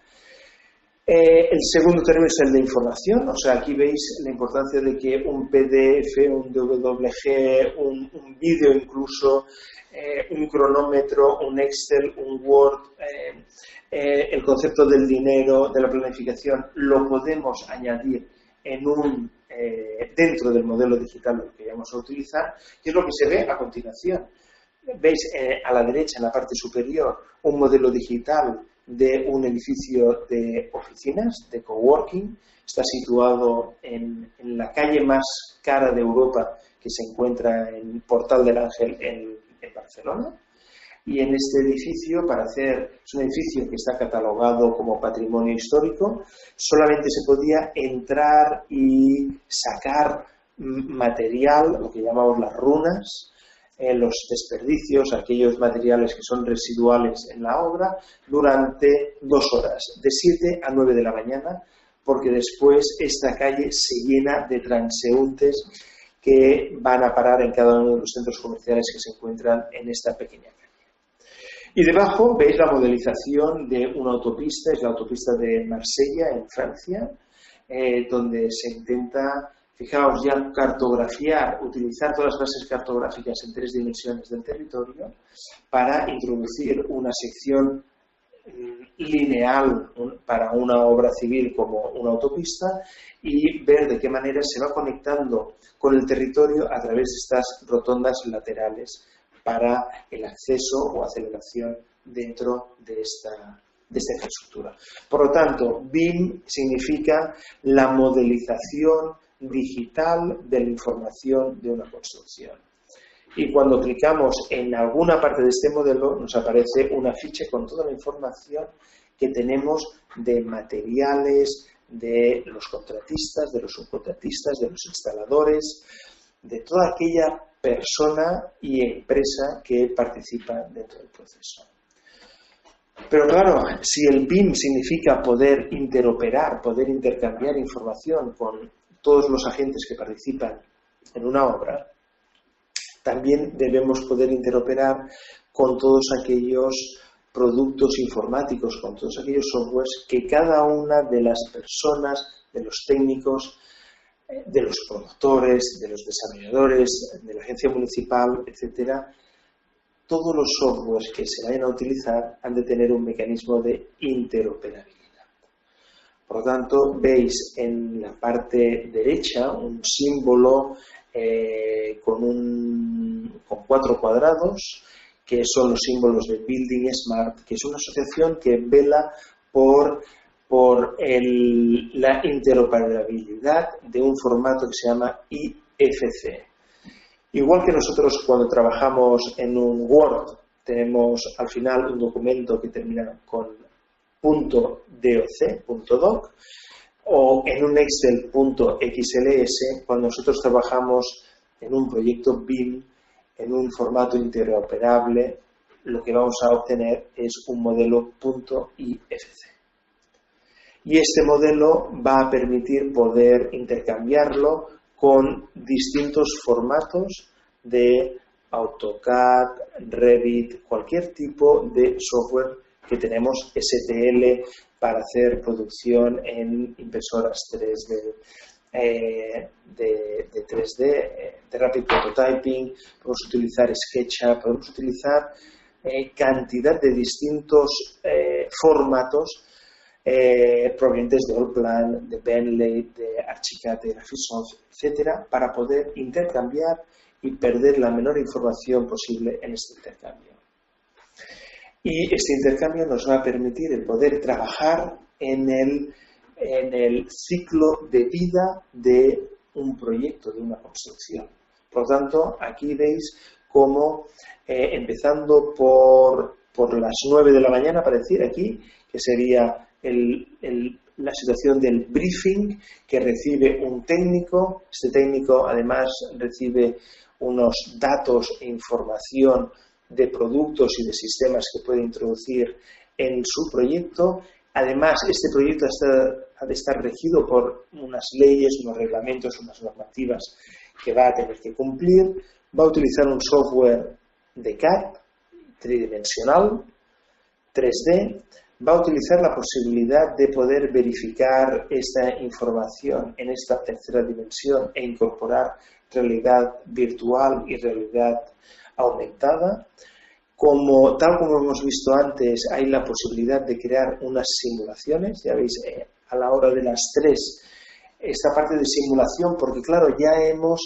El segundo término es el de información, o sea, aquí veis la importancia de que un PDF, un DWG, un vídeo incluso, un cronómetro, un Excel, un Word, el concepto del dinero, de la planificación, lo podemos añadir dentro del modelo digital que vamos a utilizar, que es lo que se ve a continuación. Veis a la derecha, en la parte superior, un modelo digital de un edificio de oficinas, de coworking. Está situado en la calle más cara de Europa, que se encuentra en Portal del Ángel en Barcelona. Y en este edificio, es un edificio que está catalogado como patrimonio histórico, solamente se podía entrar y sacar material, lo que llamamos las runas, los desperdicios, aquellos materiales que son residuales en la obra, durante 2 horas, de 7 a 9 de la mañana, porque después esta calle se llena de transeúntes que van a parar en cada uno de los centros comerciales que se encuentran en esta pequeña calle. Y debajo veis la modelización de una autopista, es la autopista de Marsella, en Francia, donde se intenta, fijaos, ya cartografiar, utilizar todas las bases cartográficas en 3 dimensiones del territorio para introducir una sección lineal para una obra civil como una autopista y ver de qué manera se va conectando con el territorio a través de estas rotondas laterales para el acceso o aceleración dentro de esta infraestructura. Por lo tanto, BIM significa la modelización digital de la información de una construcción. Y cuando clicamos en alguna parte de este modelo, nos aparece una ficha con toda la información que tenemos de materiales, de los contratistas, de los subcontratistas, de los instaladores, de toda aquella persona y empresa que participa dentro del proceso. Pero claro, si el BIM significa poder interoperar, poder intercambiar información con todos los agentes que participan en una obra, también debemos poder interoperar con todos aquellos productos informáticos, con todos aquellos softwares que cada una de las personas, de los técnicos, de los productores, de los desarrolladores, de la agencia municipal, etcétera, todos los softwares que se vayan a utilizar han de tener un mecanismo de interoperabilidad. Por lo tanto, veis en la parte derecha un símbolo con 4 cuadrados, que son los símbolos de Building Smart, que es una asociación que vela por la interoperabilidad de un formato que se llama IFC. Igual que nosotros cuando trabajamos en un Word tenemos al final un documento que termina con .doc, o en un Excel .xls, cuando nosotros trabajamos en un proyecto BIM, en un formato interoperable, lo que vamos a obtener es un modelo .ifc. Y este modelo va a permitir poder intercambiarlo con distintos formatos de AutoCAD, Revit, cualquier tipo de software que tenemos, STL, para hacer producción en impresoras 3D, de 3D, de Rapid Prototyping, podemos utilizar SketchUp, podemos utilizar cantidad de distintos formatos provenientes de Allplan, de Bentley, de Archicad, de Graphisoft, etcétera, para poder intercambiar y perder la menor información posible en este intercambio. Y este intercambio nos va a permitir el poder trabajar en el ciclo de vida de un proyecto, de una construcción. Por lo tanto, aquí veis cómo, empezando por las 9 de la mañana, para decir aquí, que sería la situación del briefing que recibe un técnico. Este técnico además recibe unos datos e información de productos y de sistemas que puede introducir en su proyecto. Además, este proyecto ha de estar regido por unas leyes, unos reglamentos, unas normativas que va a tener que cumplir. Va a utilizar un software de CAD tridimensional, 3D. Va a utilizar la posibilidad de poder verificar esta información en esta tercera dimensión e incorporar realidad virtual y realidad aumentada. Tal como hemos visto antes, hay la posibilidad de crear unas simulaciones. Ya veis, a la hora de las 3, esta parte de simulación, porque claro, ya hemos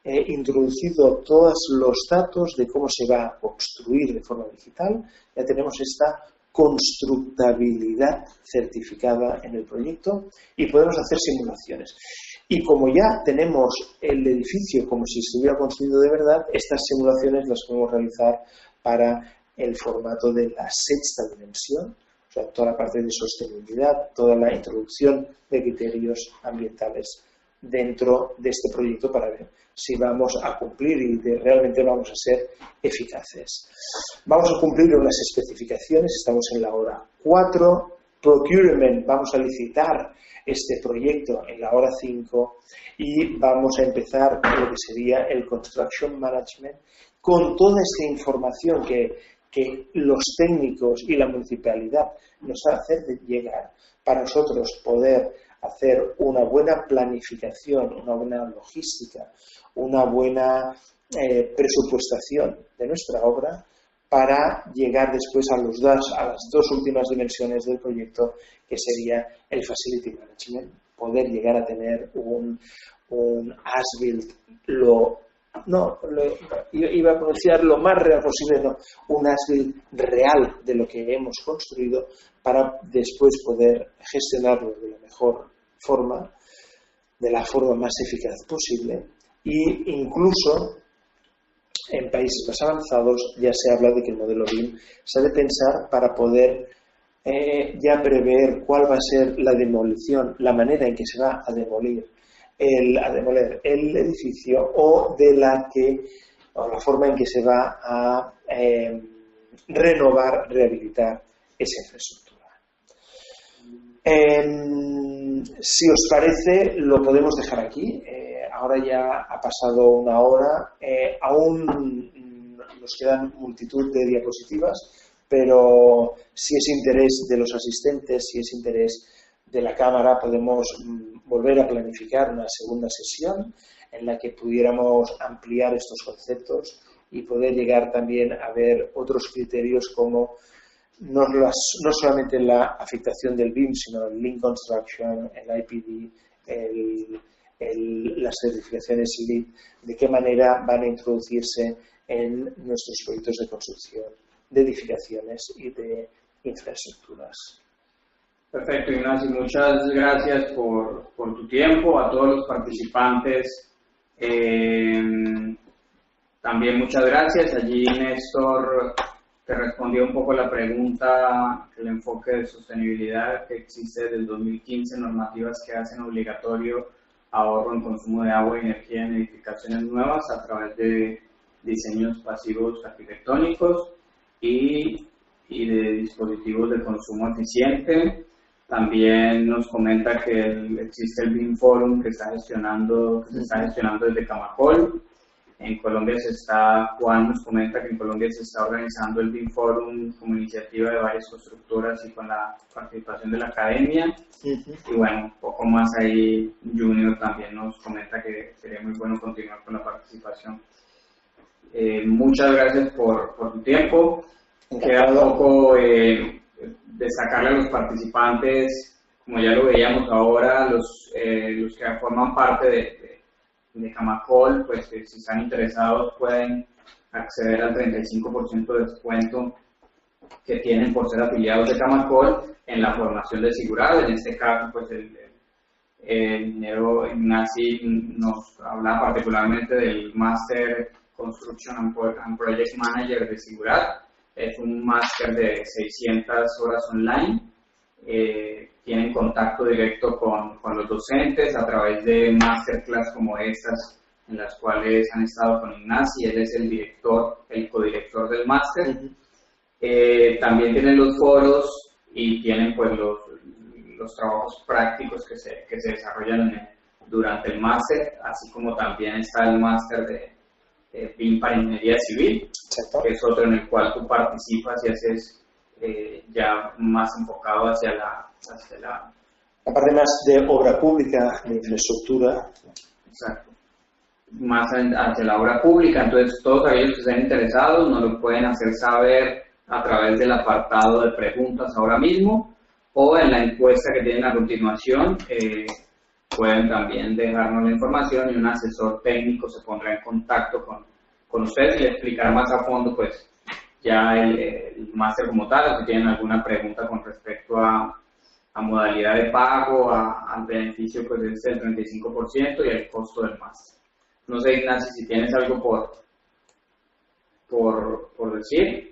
introducido todos los datos de cómo se va a construir de forma digital. Ya tenemos esta constructabilidad certificada en el proyecto y podemos hacer simulaciones. Y como ya tenemos el edificio como si estuviera construido de verdad, estas simulaciones las podemos realizar para el formato de la sexta dimensión, o sea, toda la parte de sostenibilidad, toda la introducción de criterios ambientales dentro de este proyecto para ver si vamos a cumplir y realmente vamos a ser eficaces. Vamos a cumplir unas especificaciones, estamos en la hora 4, procurement, vamos a licitar este proyecto en la hora 5 y vamos a empezar con lo que sería el construction management, con toda esta información que los técnicos y la municipalidad nos hacen llegar para nosotros poder hacer una buena planificación, una buena logística, una buena presupuestación de nuestra obra para llegar después a las dos últimas dimensiones del proyecto, que sería el facility management, poder llegar a tener un as-built, iba a pronunciar lo más real posible, un as-built real de lo que hemos construido para después poder gestionarlo de la mejor forma, de la forma más eficaz posible. Y incluso en países más avanzados ya se habla de que el modelo BIM se ha de pensar para poder ya prever cuál va a ser la demolición, la manera en que se va a demoler el edificio o la forma en que se va a renovar, rehabilitar esa infraestructura. Si os parece, lo podemos dejar aquí. Ahora ya ha pasado una hora. Aún nos quedan multitud de diapositivas, pero si es interés de los asistentes, si es interés de la Cámara, podemos volver a planificar una segunda sesión en la que pudiéramos ampliar estos conceptos y poder llegar también a ver otros criterios como no solamente la afectación del BIM, sino el Lean Construction, el IPD, las certificaciones LEED, de qué manera van a introducirse en nuestros proyectos de construcción, de edificaciones y de infraestructuras. Perfecto, Ignacio, muchas gracias por tu tiempo, a todos los participantes. También muchas gracias. Allí Néstor te respondió un poco la pregunta, el enfoque de sostenibilidad que existe desde el 2015, normativas que hacen obligatorio ahorro en consumo de agua y energía en edificaciones nuevas a través de diseños pasivos arquitectónicos y de dispositivos de consumo eficiente. También nos comenta que existe el BIM Forum que se está gestionando desde Camacol. En Colombia Juan nos comenta que en Colombia se está organizando el BIM Forum como iniciativa de varias constructoras y con la participación de la academia. Y bueno, un poco más ahí Junior también nos comenta que sería muy bueno continuar con la participación. Muchas gracias por tu tiempo. Queda poco destacarle a los participantes, como ya lo veíamos ahora, los que forman parte de Camacol, pues que si están interesados pueden acceder al 35% de descuento que tienen por ser afiliados de Camacol en la formación de Sigurado. En este caso, pues el ingeniero Ignasi nos habla particularmente del Master Construction and Project Manager de Sigurado. Es un máster de 600 horas online. Tienen contacto directo con los docentes a través de masterclass como estas, en las cuales han estado con Ignasi. Él es el codirector del máster. También tienen los foros y tienen pues los trabajos prácticos que se desarrollan durante el máster, así como también está el máster de BIM para Ingeniería Civil, que es otro en el cual tú participas y haces ya más enfocado hacia la parte más de obra pública, de infraestructura. Exacto. Más hacia la obra pública. Entonces todos aquellos que estén interesados nos lo pueden hacer saber a través del apartado de preguntas ahora mismo, o en la encuesta que tienen a continuación. Pueden también dejarnos la información y un asesor técnico se pondrá en contacto con ustedes y les explicará más a fondo pues ya el máster como tal, o si tienen alguna pregunta con respecto a modalidad de pago, al beneficio pues es el 35% y el costo del máster. No sé, Ignacio, si tienes algo por decir.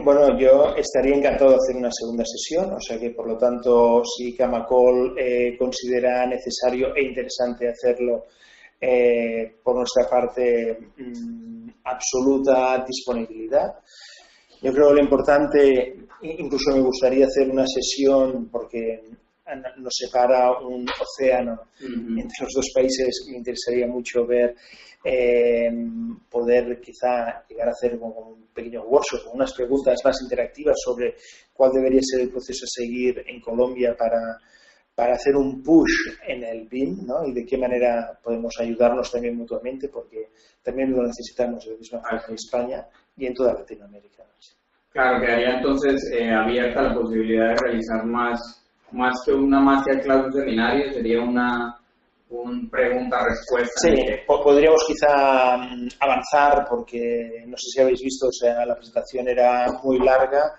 Bueno, yo estaría encantado de hacer una segunda sesión, o sea que por lo tanto si Camacol considera necesario e interesante hacerlo, por nuestra parte absoluta disponibilidad. Yo creo que lo importante, incluso me gustaría hacer una sesión porque nos separa un océano entre los dos países. Me interesaría mucho ver poder quizá llegar a hacer un pequeño workshop con unas preguntas más interactivas sobre cuál debería ser el proceso a seguir en Colombia para hacer un push en el BIM, ¿no? Y de qué manera podemos ayudarnos también mutuamente, porque también lo necesitamos de la misma forma en España y en toda Latinoamérica. Claro, quedaría entonces abierta la posibilidad de realizar más que una masterclass, un seminario, sería un pregunta-respuesta. Sí, podríamos quizá avanzar porque no sé si habéis visto, o sea, la presentación era muy larga.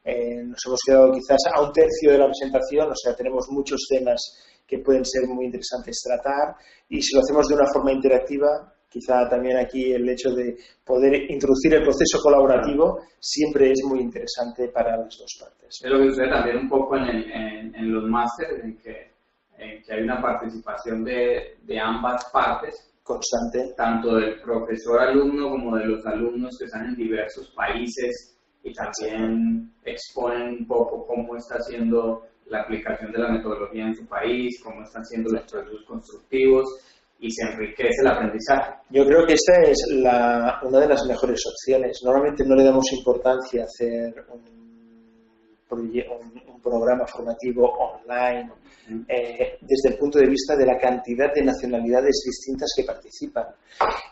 Nos hemos quedado quizás a un tercio de la presentación, o sea, tenemos muchos temas que pueden ser muy interesantes tratar, y si lo hacemos de una forma interactiva, quizá también aquí el hecho de poder introducir el proceso colaborativo siempre es muy interesante para las dos partes. Es lo que sucede también un poco en los másteres, en que hay una participación de ambas partes, constante, tanto del profesor-alumno como de los alumnos que están en diversos países y también exponen un poco cómo está haciendo la aplicación de la metodología en su país, cómo están haciendo los procesos constructivos, y se enriquece el aprendizaje. Yo creo que esta es una de las mejores opciones. Normalmente no le damos importancia a hacer un programa formativo online desde el punto de vista de la cantidad de nacionalidades distintas que participan.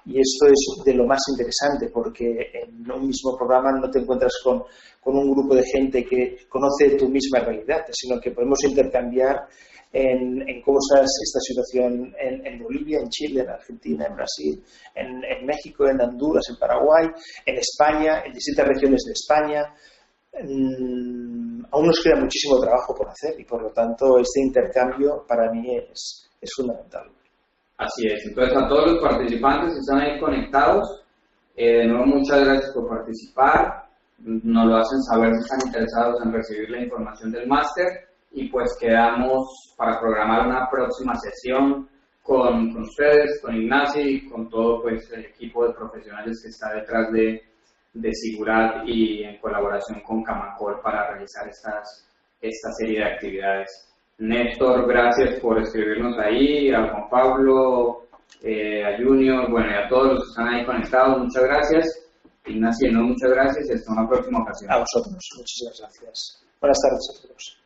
Y esto es de lo más interesante, porque en un mismo programa no te encuentras con un grupo de gente que conoce tu misma realidad, sino que podemos intercambiar en cómo está esta situación en Bolivia, en Chile, en Argentina, en Brasil, en México, en Honduras, en Paraguay, en España, en distintas regiones de España. Aún nos queda muchísimo trabajo por hacer y por lo tanto este intercambio para mí es fundamental. Así es. Entonces, a todos los participantes que están ahí conectados, de nuevo muchas gracias por participar. Nos lo hacen saber si están interesados en recibir la información del máster, y pues quedamos para programar una próxima sesión con ustedes, con Ignacio y con todo pues el equipo de profesionales que está detrás de Sigurat y en colaboración con Camacol para realizar esta serie de actividades. Néstor, gracias por escribirnos ahí, a Juan Pablo, a Junior, bueno, y a todos los que están ahí conectados, muchas gracias. Ignacio, muchas gracias y hasta una próxima ocasión. A vosotros, muchísimas gracias. Buenas tardes a todos.